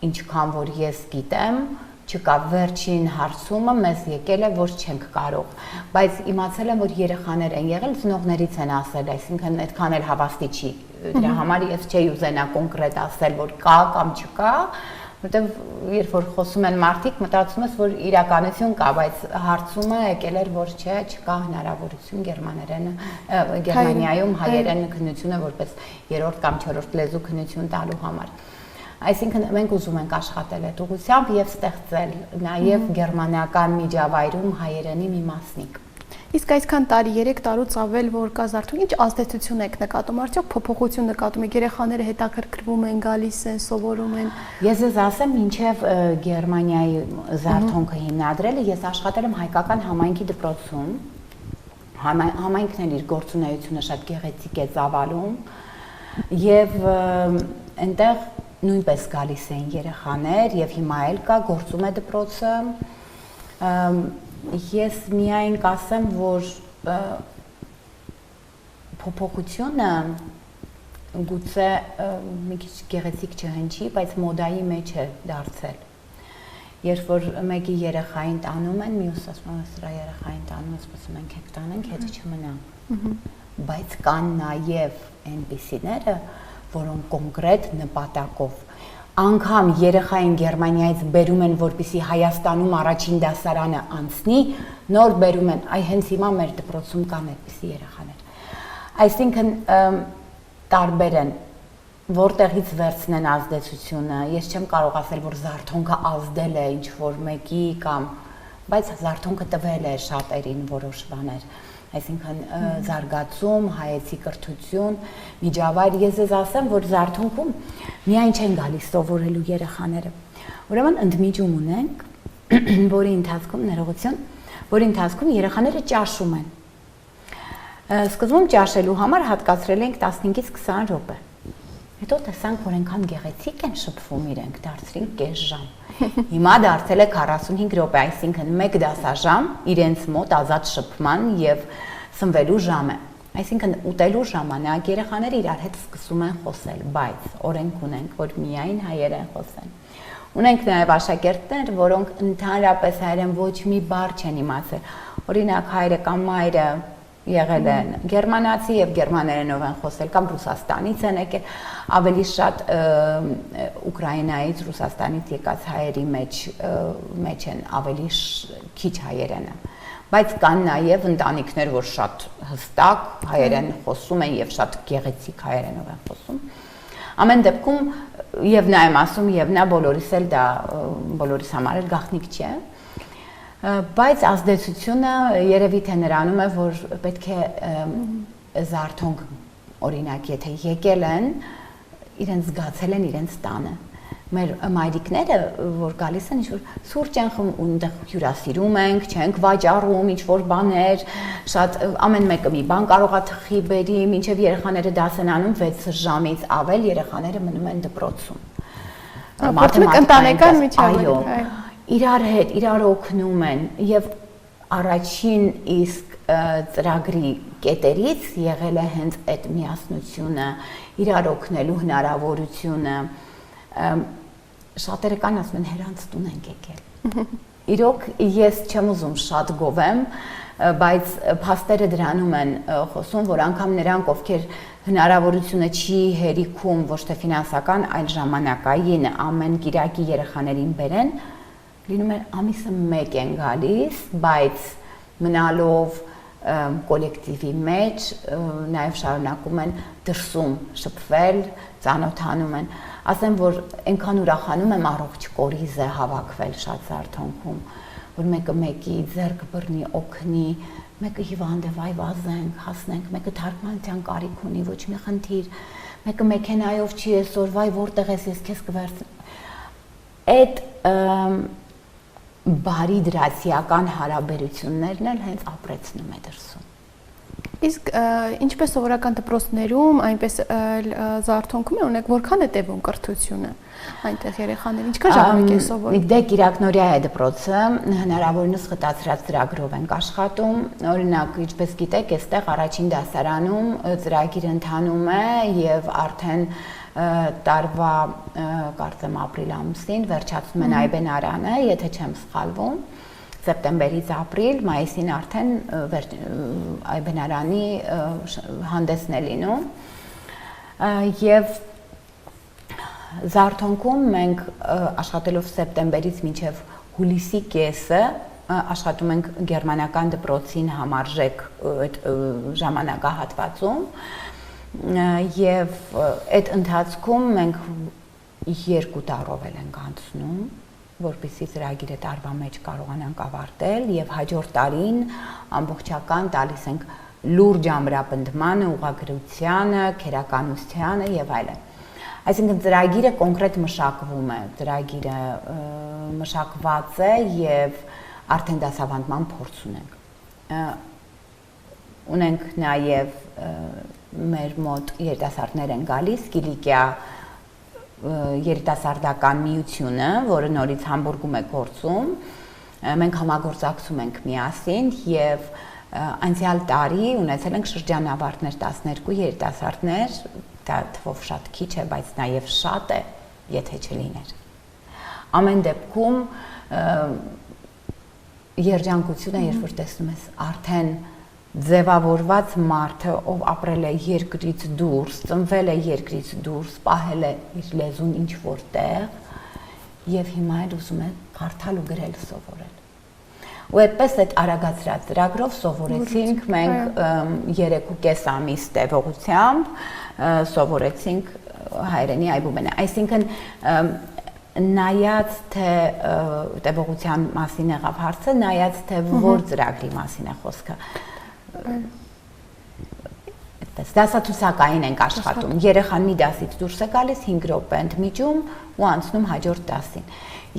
ինչքան որ ես գիտեմ, չկա վերջին հարցումը մեզ եկել է, որ չենք կարող, բայց իմացել եմ, որ երեխաներ են եղել, ծնողներից են ասել, այսինքն այդքան էլ հավաստի չի, դրա համար ես չէի ուզենա կոնկրետ ասել, որ կա կամ չկա, որտեղ երբ որ խոսում են մարդիկ, մտածում ես, որ իրականություն կա, բայց հարցումը եկել էր, որ չկա հնարավորություն Գերմանիայում հայերեն քննությունը որպես երրորդ կամ չորրորդ լեզու քննություն տալու համար։ Այսինքն մենք ուզում ենք աշխատել այդ ուղղությամբ եւ ստեղծել նաեւ գերմանական միջավայրում հայերենի մի մասնիկ։ Իսկ այսքան տարի, 3 տարուց ավել, որ կա զարթոնք, ինչ ազդեցություն եք նկատում, արդյոք փոփոխություն նկատում եք, երեխաները հետաքրքրվում են, գալիս են, սովորում են։ Ես ասեմ, մինչև Գերմանիայի զարթոնքը հիմնադրելը, ես աշխատել եմ հայկական համայնքի դպրոցում, համայնքն էլ իր գործունեությունը շատ գեղեցիկ է ծավալում եւ այնտեղ նույնպես գալիս էին երեխաներ եւ հիմա էլ կա գործում է դպրոցը ես միայն կասեմ որ փոփոխությունը գուցե մի քիչ գեղեցիկ չհնչի բայց մոդայի մեջ է դարձել երբ որ մեկի երեխային տանում են մյուսը ասում է սրա երեխային տանում ասում ենք եք տանենք հետը չմնա բայց կան նաեւ այնպիսիները որոնք կոնկրետ նպատակով անգամ երեխային Գերմանիայից բերում են, որպեսզի Հայաստանում առաջին դասարանը անցնի, նոր բերում են, այ հենց հիմա մեր դպրոցում կան այդպիսի երեխաներ։ Այսինքն տարբեր են, որտեղից վերցնեն ազդեցությունը, ես չեմ կարող ասել, որ զարթոնքը ազդել է ինչ-որ մեկի կամ, բայց զարթոնքը տվել է շատերին որոշ բաներ։ Այսինքն զարգացում, հայեցի կրթություն, միջավայր, ես ասեմ, որ զարթոնքում միայն չեն գալիս սովորելու երեխաները։ Ուրեմն ընդմիջում ունենք, որի ընթացքում ներողություն, որի ընթացքում երեխաները ճաշում են։ Սկզբում ճաշելու համար հատկացրել ենք 15-ից 20 րոպե։ Հետո տեսանք, որ այնքան գեղեցիկ են շփվում իրենք, դարձրինք կես ժամ։ Հիմա դարձել է 45 րոպե, այսինքն 1 դասաժամ իրենց մոտ ազատ շփման եւ սնվելու ժամ է։ Այսինքն ուտելու ժամանակ երեխաները իրար հետ սկսում են խոսել, բայց օրենք ունենք, որ միայն հայերեն խոսեն։ Ունենք նաեւ աշակերտներ, որոնք ընդհանրապես հայերեն ոչ մի բառ չեն իմացել։ Օրինակ հայրը կամ մայրը եղել են գերմանացի եւ գերմաներենով են խոսել կամ Ռուսաստանից են եկել, ավելի շատ Ուկրաինայից, Ռուսաստանից եկած հայերի մեջ են ավելի քիչ հայերենը, բայց կան նաեւ ընտանիքներ, որ շատ հստակ հայերեն խոսում են եւ շատ գեղեցիկ հայերենով են խոսում։ Ամեն դեպքում եւ նա եմ ասում եւ նա բոլորիս էլ դա բոլորիս համար էլ գաղտնիք չէ։ Բայց ազդեցությունը երևի թե նրանում է, որ պետք է զարթոնք օրինակ եթե եկել են, իրենց զգացել են իրենց տանը։ Մեր մայրիկները, որ գալիս են, ինչ-որ սուրճ են խմում, այնտեղ հյուրասիրում ենք, չենք վաճառում, ինչ-որ բաներ, շատ ամեն մեկը մի բան կարող է թխի բերի, մինչև երեխաները դաս են անում 6 ժամից ավել երեխաները մնում են դպրոցում։ Ընտանեկան միջավայր։ Իրար հետ, իրար օգնում են եւ առաջին իսկ ծրագրի կետերից եղել է հենց այդ միասնությունը, իրար օգնելու հնարավորությունը։ Շատերը կան ասում են հերանց տուն ենք եկել։ Իրոք ես չեմ ուզում շատ գովեմ, բայց փաստերը դրանում են խոսում, որ անգամ նրանք, ովքեր հնարավորությունը չի հերիքում ոչ թե ֆինանսական, այլ ժամանակային ամեն կիրակի երեխաներին բերեն, լինում է ամիսը 1 են գալիս, բայց մնալով կոլեկտիվի մեջ նաև շարունակում են դրսում շփվել, ծանոթանում են։ Ասեմ, որ այնքան ուրախանում եմ առողջ կորիզը հավաքվել շատ զարթոնքում, որ մեկը մեկի ձեռք բռնի, օգնի, մեկը հիվանդ է, վայ վազենք, հասնենք, մեկը թարգմանության կարիք ունի, ոչ մի խնդիր, մեկը մեքենայով չի այսօր, վայ որտեղ ես, ես քեզ կվերցնեմ։ Այդ բարի դրացիական հարաբերություններն էլ հենց ապրեցնում է դրսում։ Իսկ ինչպես սովորական դպրոցներում, այնպես զարթոնքում է ունեք, որքան է տևում կրթությունը այնտեղ երեխաներին, ինչքան ժամանակ են սովորում։ Դե Կիրակնորիա է դպրոցը, հնարավորինս խտացրած ծրագրով ենք աշխատում։ Օրինակ, ինչպես գիտեք, այստեղ առաջին դասարանում ծրագիր ընթանում է եւ արդեն տարվա կարծեմ ապրիլ ամսին վերջացնում են Այբենարանը, եթե չեմ սխալվում, սեպտեմբերից ապրիլ, մայիսին արդեն Այբենարանի հանդեսն է լինում եւ զարթոնքում մենք աշխատելով սեպտեմբերից մինչև հուլիսի կեսը աշխատում ենք գերմանական դպրոցին համարժեք այդ ժամանակահատվածում եւ այդ ընթացքում մենք 2 տարով ենք անցնում, որպեսզի ծրագիրը տարվա մեջ կարողանանք ավարտել եւ հաջորդ տարին ամբողջական տալիս ենք լուրջ ամրապնդմանը, ուղղագրությանը, քերականությանը եւ այլն։ Այսինքն ծրագիրը կոնկրետ մշակվում է, ծրագիրը մշակված է եւ արդեն դասավանդման փորձ ունենք։ Ունենք նաեւ մեր մոտ երիտասարդներ են գալիս, Կիլիկիա երիտասարդական միությունը, որը նորից Համբուրգում է գործում, մենք համագործակցում ենք միասին եւ անցյալ տարի ունեցել ենք շրջանավարտներ 12 երիտասարդներ, դա թվով շատ քիչ է, բայց նաեւ շատ է, եթե չլիներ։ Ամեն դեպքում երջանկությունը, երբ որ տեսնում ես արդեն ձևավորված մարդը, ով ապրել է երկրից դուրս, ծնվել է երկրից դուրս, պահել է իր լեզուն ինչ որտեղ եւ հիմա էլ ուզում է կարդալ ու գրել սովորել։ Ու այդպես այդ արագացրած ծրագրով սովորեցինք մենք 3.5 ամիս տևողությամբ սովորեցինք հայերենի այբուբենը, այսինքն նայած թե տևողության մասին եղավ հարցը, նայած թե որ ծրագրի մասին է խոսքը։ Դասացուցակային ենք աշխատում, երեխան մի դասից դուրս է գալիս 5 րոպե ընդմիջում ու անցնում հաջորդ դասին։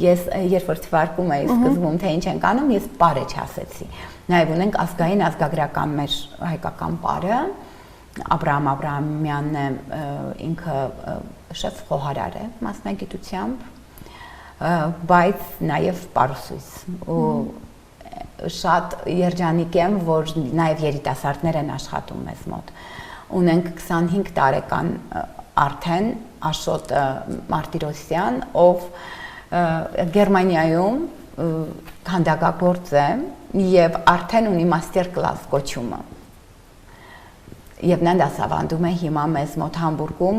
Ես երբ որ թվարկում էի սկզբում թե ինչ ենք անում, ես պարը չասեցի։ Նաև ունենք ազգային ազգագրական մեր հայկական պարը, Աբրահամ Աբրահամյանն է, ինքը շեֆ խոհարար է մասնագիտությամբ, բայց նաև պարուսույց ու շատ երջանիկ եմ, որ նաև երիտասարդներ են աշխատում մեզ մոտ։ Ունենք 25 տարեկան արդեն Աշոտ Մարտիրոսյան, ով Գերմանիայում քանդակագործ է եւ արդեն ունի մաստեր կլաս կոչումը։ Եվ նա դասավանդում է հիմա մեզ մոտ Համբուրգում,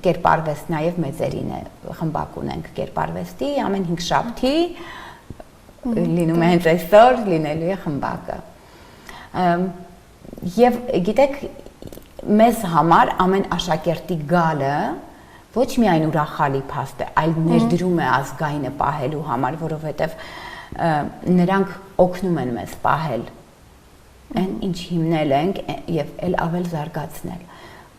կերպարվեստ նաև մեծերին է, խմբակ ունենք կերպարվեստի, ամեն 5 շաբթի լինում է հենց այսօր լինելու է խմբակը։ Եվ գիտեք, մեզ համար ամեն աշակերտի գալը ոչ միայն ուրախալի փաստ է, այլ ներդրում է ազգայինը պահելու համար, որովհետև նրանք օգնում են մեզ պահել այն ինչ հիմնել ենք եւ էլ ավել զարգացնել,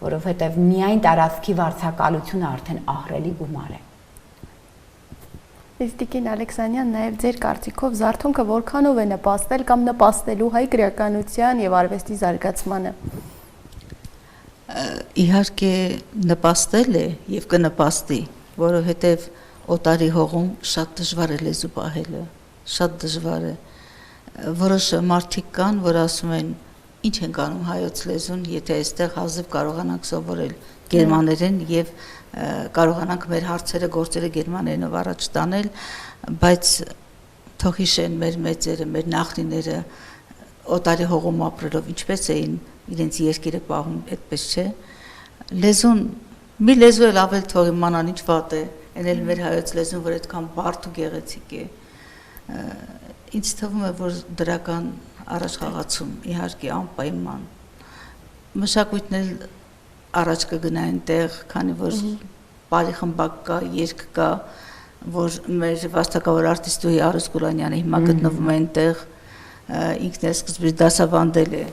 որովհետև միայն տարածքի վարձակալությունը արդեն ահռելի գումար է։ Իսկ Տիկին Ալեքսանյան, նաև ձեր կարծիքով զարթոնքը որքանով է նպաստել կամ նպաստելու հայ գրականության եւ արվեստի զարգացմանը։ Իհարկե նպաստել է եւ կնպաստի, որովհետեւ օտարի հողում շատ դժվար է լեզու պահելը, շատ դժվար է։ Որոշ մարդիկ կան, որ ասում են, ինչ են անում հայոց լեզուն, եթե այստեղ հազիվ կարողանանք սովորել գերմաներեն եւ կարողանանք մեր հարցերը, գործերը գերմաներենով առաջ տանել, բայց թող հիշեն մեր մեծերը, մեր նախնիները օտարի հողում ապրելով ինչպես էին իրենց երկիրը պահում, այդպես չէ։ Լեզուն, մի լեզու էլ ավել թող իմանան ինչ վատ է, այն էլ մեր հայոց լեզուն, որ այդքան բարդ ու գեղեցիկ է։ Ինձ թվում է, որ դրական առաջխաղացում իհարկե անպայման։ Մշակույթն էլ առաջ կգնա այնտեղ, քանի որ բարի խմբակ կա, երգ կա, որ մեր վաստակավոր արտիստուհի Արուս Գուլանյանը հիմա գտնվում է այնտեղ, ինքն էլ սկզբից դասավանդել է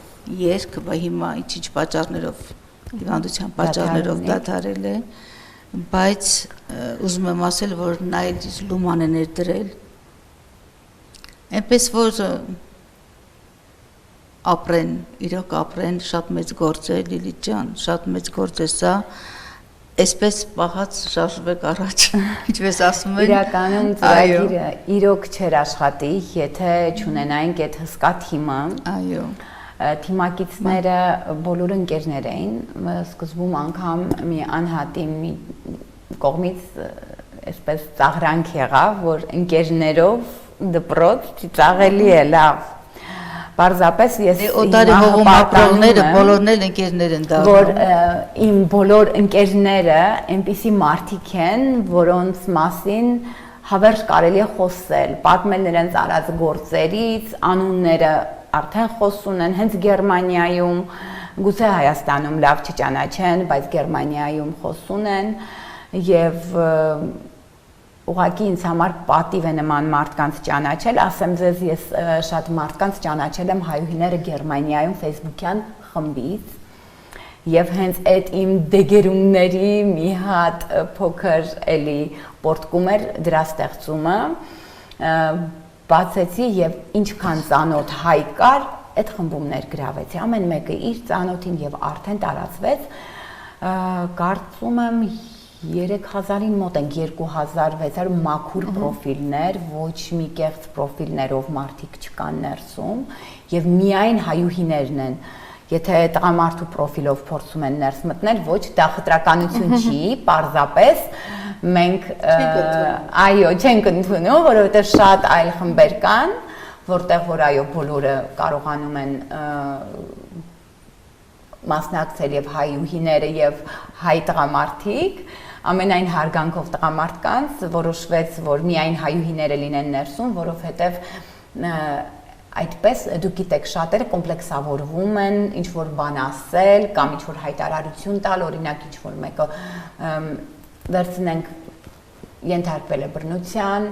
երգ, բայց հիմա ինչ-ինչ պատճառներով, հիվանդության պատճառներով դադարել է, բայց ուզում եմ ասել, որ նա էլ լուման է ներդրել, այնպես որ ապրեն, իրոք ապրեն, շատ մեծ գործ է, Լիլիթ ջան, շատ մեծ գործ է սա, այսպես պահած շարժվեք առաջ, ինչպես ասում են։ Իրականում ծրագիրը իրոք չէր աշխատի, եթե չունենայինք այդ հսկա թիմը։ Այո։ Թիմակիցները բոլոր ընկերներ էին, սկզբում անգամ մի անհատի մի կողմից այսպես ծաղրանք եղավ, որ ընկերներով դպրոց ծաղելի է լավ։ Պարզապես ես օտարի հողում ապրողները բոլորն էլ ընկերներ են դառնում, որ իմ բոլոր ընկերները այնպիսի մարդիկ են, որոնց մասին հավերժ կարելի է խոսել, պատմել նրանց արած գործերից, անունները արդեն խոսուն են, հենց Գերմանիայում, գուցե Հայաստանում լավ չճանաչեն, բայց Գերմանիայում խոսուն են եւ ուղղակի ինձ համար պատիվ է նման մարդկանց ճանաչել, ասեմ ձեզ, ես շատ մարդկանց ճանաչել եմ հայուհիները Գերմանիայում Facebook-յան խմբից եւ հենց այդ իմ դեգերումների մի հատ փոքր էլի պորտկում էր դրա ստեղծումը, բացեցի եւ ինչքան ծանոթ հայ կար, այդ խմբում ներգրավեցի, ամեն մեկը իր ծանոթին եւ արդեն տարածվեց, կարծում եմ 3000-ին մոտ են 2600 մաքուր պրոֆիլներ, ոչ մի կեղծ պրոֆիլներով մարդիկ չկան ներսում եւ միայն հայուհիներն են։ Եթե տղամարդու պրոֆիլով փորձում են ներս մտնել, ոչ դա խտրականություն չի, պարզապես մենք այո, չենք ընդունում, որովհետեւ շատ այլ խմբեր կան, որտեղ որ այո, բոլորը կարողանում են մասնակցել եւ հայուհիները եւ հայ տղամարդիկ, ամենայն հարգանքով տղամարդկանց որոշվեց, որ միայն հայուհիները լինեն ներսում, որովհետեւ այդպես դուք գիտեք շատերը կոմպլեքսավորվում են, ինչ որ բան ասել կամ ինչ որ հայտարարություն տալ, օրինակ ինչ որ մեկը վերցնենք ենթարկվել է բռնության,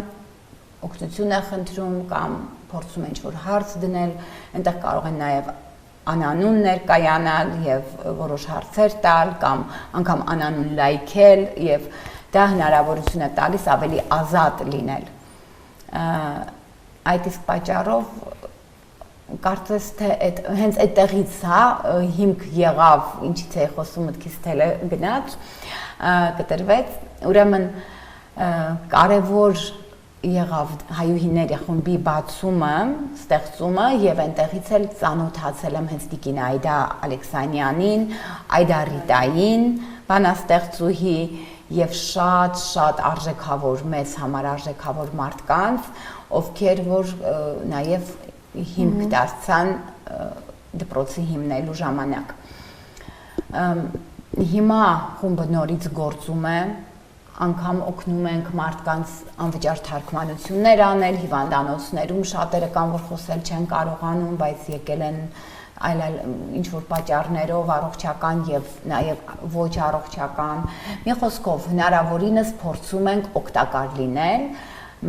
օգնություն է խնդրում կամ փորձում են ինչ որ հարց դնել, այնտեղ կարող են նաեւ անանուն ներկայանալ եւ որոշ հարցեր տալ կամ անգամ անանուն լայքել եւ դա հնարավորություն է տալիս ավելի ազատ լինել։ Այդ իսկ պատճառով կարծես թե հենց այդտեղից հիմք եղավ, ինչից է խոսում մտքից թելը գնաց, կտրվեց, ուրեմն կարևոր եղավ հայուհիների խմբի բացումը, ստեղծումը եւ այնտեղից էլ ծանոթացել եմ հենց Տիկին Այդա Ալեքսանյանին, Այդա Ռիտային, բանաստեղծուհի եւ շատ արժեքավոր, մեծ համար արժեքավոր մարդկանց, ովքեր որ նաեւ հիմք դարձան դպրոցի հիմնելու ժամանակ։ Հիմա խումբը նորից գործում է, անգամ օգնում ենք մարդկանց անվճար թարգմանություններ անել, հիվանդանոցներում շատերը կան, որ խոսել չեն կարողանում, բայց եկել են այլ ինչ որ պատճառներով առողջական եւ նաեւ ոչ առողջական։ Մի խոսքով հնարավորինս փորձում ենք օգտակար լինել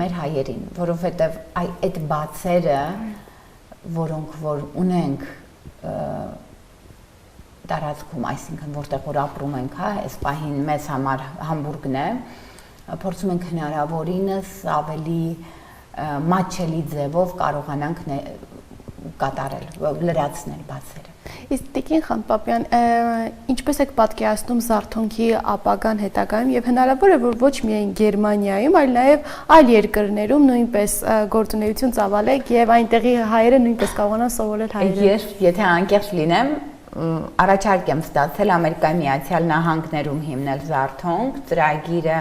մեր հայերին, որովհետեւ այդ բացերը, որոնք որ ունենք տարածքում, այսինքն որտեղ որ ապրում ենք, այս պահին մեզ համար Համբուրգն է, փորձում ենք հնարավորինս ավելի մատչելի ձևով կարողանանք կատարել, լրացնել բացերը։ Իսկ Տիկին Խանպապյան, ինչպես եք պատկերացնում զարթոնքի ապագան հետագայում եւ հնարավոր է որ ոչ միայն Գերմանիայում, այլ նաեւ այլ երկրներում նույնպես գործունեություն ծավալեք եւ այնտեղի հայերը նույնպես կարողանան սովորել հայերեն։ Ես եթե անկեղծ լինեմ, առաջարկ եմ ստացել Ամերիկայի Միացյալ Նահանգներում հիմնել զարթոնք, ծրագիրը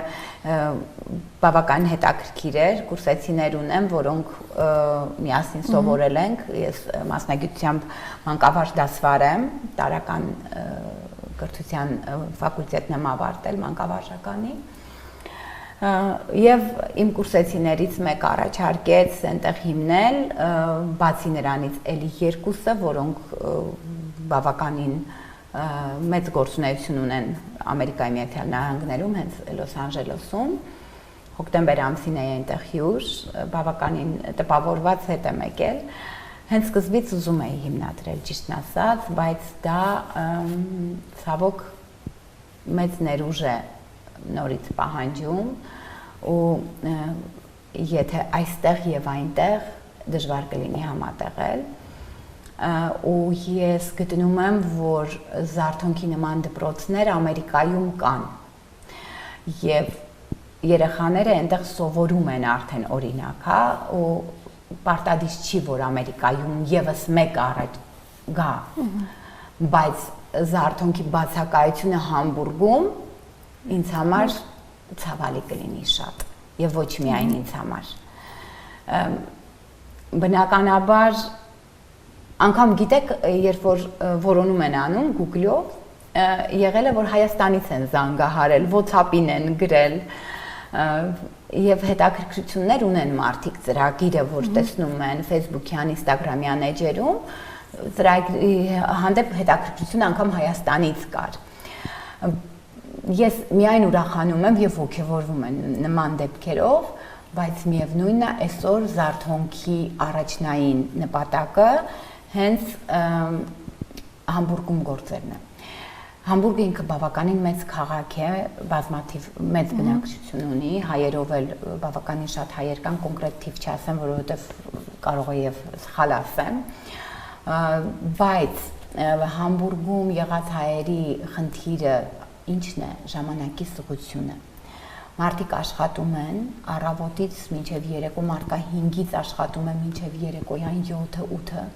բավական հետաքրքիր էր, կուրսեցիներ ունեմ, որոնք միասին սովորել ենք, ես մասնագիտությամբ մանկավարժ դասվար եմ, տարրական կրթության ֆակուլտետն եմ ավարտել մանկավարժականի, եւ իմ կուրսեցիներից մեկ առաջարկեց այնտեղ հիմնել, բացի նրանից էլի երկուսը, որոնք բավականին մեծ գործունեություն ունեն Ամերիկայի Միացյալ Նահանգներում, հենց Լոս Անջելեսում, հոկտեմբեր ամսին է այնտեղ հյուր, բավականին տպավորված հետ եմ եկել, հենց սկզբից ուզում էի հիմնադրել, ճիշտն ասած, բայց դա ցավոք մեծ ներուժ է նորից պահանջում ու եթե այստեղ եւ այնտեղ դժվար կլինի համատեղել ու ես գտնում եմ, որ զարթոնքի նման դպրոցներ Ամերիկայում կան եւ երեխաները այնտեղ սովորում են արդեն օրինակ, ու պարտադիր չի, որ Ամերիկայում եւս մեկ առաջ գա, բայց զարթոնքի բացակայությունը Համբուրգում ինձ համար ցավալի կլինի շատ եւ ոչ միայն ինձ համար։ Բնականաբար անգամ գիտեք, երբ որ որոնում են անում Google-ով, եղել է որ Հայաստանից են զանգահարել, WhatsApp-ին են գրել եւ հետաքրքրություններ ունեն մարդիկ ծրագիրը, որ տեսնում են Facebook-յան, Instagram-յան էջերում, ծրագրի հանդեպ հետաքրքրություն անգամ Հայաստանից կար։ Ես միայն ուրախանում եմ եւ ոգևորվում եմ նման դեպքերով, բայց միևնույնն է այսօր զարթոնքի առաջնային նպատակը հենց Համբուրգում գործելն է։ Համբուրգը ինքը բավականին մեծ քաղաք է, բազմաթիվ մեծ բնակչություն ունի, հայերով էլ բավականին շատ հայեր կան, կոնկրետ թիվ չասեմ, որովհետև կարող է եւ սխալ ասեմ, բայց Համբուրգում եղած հայերի խնդիրը ինչն է, ժամանակի սղությունը։ Մարդիկ աշխատում են առավոտից մինչև երեկո, մարդկա 5-ից աշխատում են մինչև երեկոյան 7-8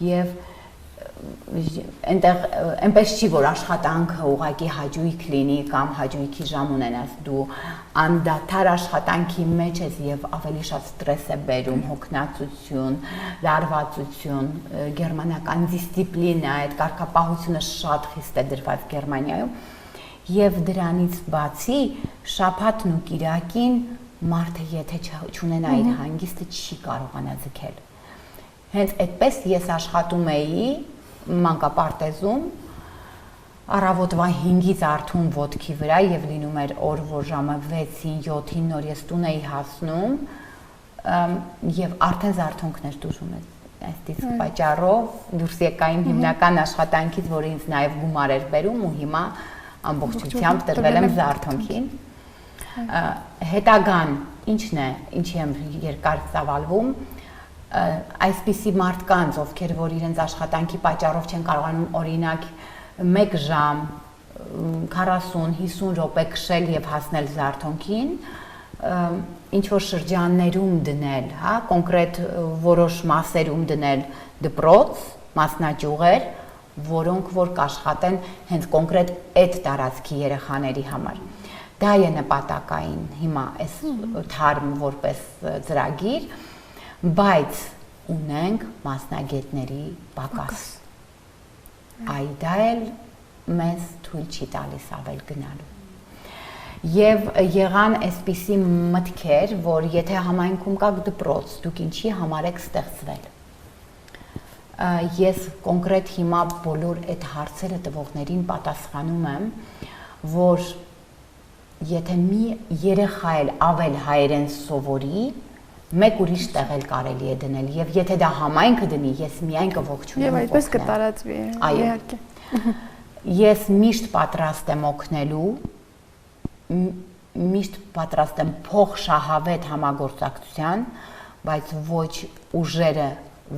եւ այնտեղ այնպես չի, որ աշխատանքը ուղղակի հաճույք լինի կամ հաճույքի ժամ ունենաս, դու անդադար աշխատանքի մեջ ես եւ ավելի շատ ստրես է բերում, հոգնածություն, լարվածություն, գերմանական դիսցիպլինա, այդ կարգապահությունը շատ խիստ է դրված Գերմանիայում եւ դրանից բացի շաբաթն ու կիրակին մարդը եթե չունենա իր հանգիստը չի կարողանա ձգել։ Հենց այդպես ես աշխատում էի մանկապարտեզում առավոտվա 5-ից արթուն ոտքի վրա եւ լինում էր օր, որ ժամը 6-ին, 7-ին նոր ես տուն էի հասնում եւ արդեն զարթոնքներ դուրում էր։ Այս պատճառով դուրս եկա իմ հիմնական աշխատանքից, որը ինձ նաեւ գումար էր բերում ու հիմա ամբողջությամբ տրվել եմ զարթոնքին։ Հետագան ինչն է, ինչի եմ երկար ծավալվում, այսպիսի մարդկանց, ովքեր որ իրենց աշխատանքի պատճառով չեն կարողանում օրինակ 1 ժամ 40-50 րոպե քշել եւ հասնել զարթոնքին, ինչ որ շրջաններում դնել, հա, կոնկրետ որոշ մասերում դնել դպրոց, մասնաճյուղեր, որոնք որ կաշխատեն հենց կոնկրետ այդ տարածքի երեխաների համար։ Դա է նպատակային հիմա այս թարմ որպես ծրագիր, բայց ունենք մասնագետների պակաս։ Այ դա էլ մեզ թույլ չի տալիս ավել գնալու։ Եվ եղան այսպիսի մտքեր, որ եթե համայնքում կաք դպրոց, դուք ինչի համար եք ստեղծվել։ Ես կոնկրետ հիմա բոլոր այդ հարցերը տվողներին պատասխանում եմ, որ եթե մի երեխա էլ ավել հայերեն սովորի, մեկ ուրիշ տեղ էլ կարելի է դնել, եւ եթե դա համայնքը դնի, ես միայն կողջունեմ։ Եվ այդպես կտարածվի, իհարկե։ Ես միշտ պատրաստ եմ օգնելու, միշտ պատրաստ եմ փող շահավետ համագործակցության, բայց ոչ ուժերը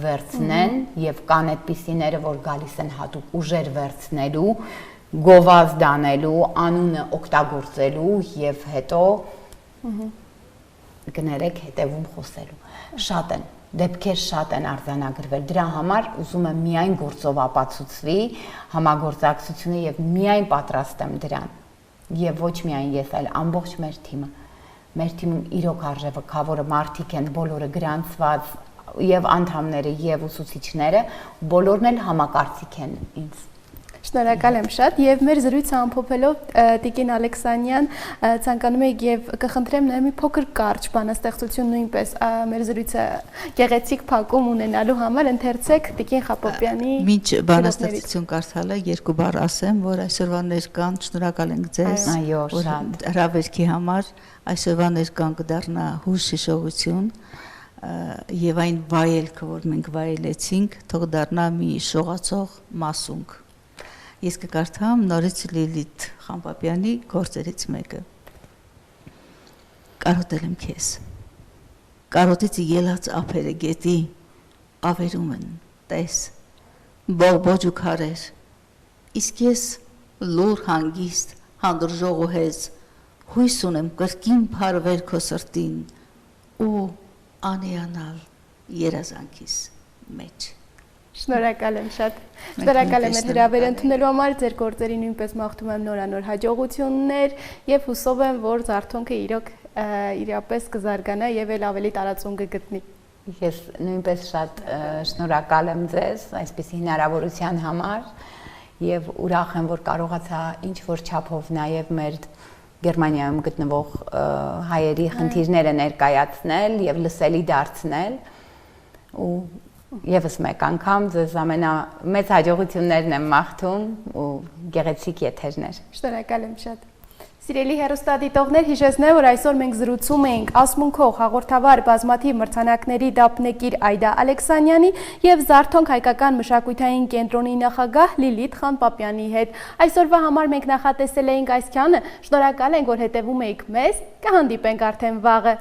վերցնեն եւ կան այդպիսիները, որ գալիս են հատուկ ուժեր վերցնելու, գովազդանելու, անունը օգտագործելու եւ հետո կներեք հետևում խոսելու։ Շատ են, դեպքեր շատ են արձանագրվել։ Դրա համար ուզում եմ միայն գործով ապացուցվի համագործակցությունը եւ միայն պատրաստ եմ դրան։ Եվ ոչ միայն ես, այլ ամբողջ մեր թիմը։ Մեր թիմում իրոք արժեքավորը մարդիկ են, բոլորը գրանցված եւ անդամները եւ ուսուցիչները, բոլորն էլ համակարծիք են ինձ։ Շնորհակալ եմ շատ եւ մեր զրույցը ամփոփելով Տիկին Ալեքսանյան ցանկանում եք եւ կխնդրեմ նաեւ մի փոքր կարճ բանաստեղծություն նույնպես մեր զրույցը գեղեցիկ փակում ունենալու համար ընթերցեք Տիկին Խապոպյանի Մինչ բանաստեղծություն կարդալը երկու բառ ասեմ, որ այսօրվա ներկան շնորհակալ ենք ձեզ հրավերքի համար, այսօրվա ներկան կդառնա հուշ հիշողություն եւ այն վայելքը, որ մենք վայելեցինք, թող դառնա մի շողացող մասունք։ Ես կկարդամ նորից Լիլիթ Խամբապյանի գործերից մեկը։ Կարոտել եմ քեզ։ Կարոտից ելած ափերը գետի ավերում են, տես, բողբոջ ու քարեր։ Իսկ ես լուր հանգիստ, հանդուրժող ու հեզ, հույս ունեմ կրկին փարվել քո սրտին ու անիանալ երազանքիս մեջ։ Շնորհակալ եմ շատ։ Շնորհակալ եմ հրավերը ընդունելու համար, ձեր գործերի նույնպես մաղթում եմ նորանոր հաջողություններ եւ հուսով եմ, որ զարթոնքը իրապես կզարգանա եւ էլ ավելի տարածում կգտնի։ Ես նույնպես շատ շնորհակալ եմ ձեզ այսպիսի հնարավորության համար եւ ուրախ եմ, որ կարողացա ինչ որ չափով նաեւ մեր Գերմանիայում գտնվող հայերի խնդիրները ներկայացնել եւ լսելի դարձնել ու եւս մեկ անգամ ձեզ ամենամեծ հաջողություններն եմ մաղթում ու գեղեցիկ եթերներ։ Շնորհակալ եմ շատ։ Սիրելի հեռուստադիտողներ, հիշեցնեմ, որ այսօր մենք զրուցում էինք ասմունքող հաղորդավար բազմաթիվ մրցանակների դափնեկիր Այդա Ալեքսանյանի եւ Զարթոնք հայկական մշակութային կենտրոնի նախագահ Լիլիթ Խամբապյանի հետ։ Այսօրվա համար մենք նախատեսել էինք այսքանը։ Շնորհակալ ենք, որ հետևում եք մեզ։ Կհանդիպենք արդեն վաղը։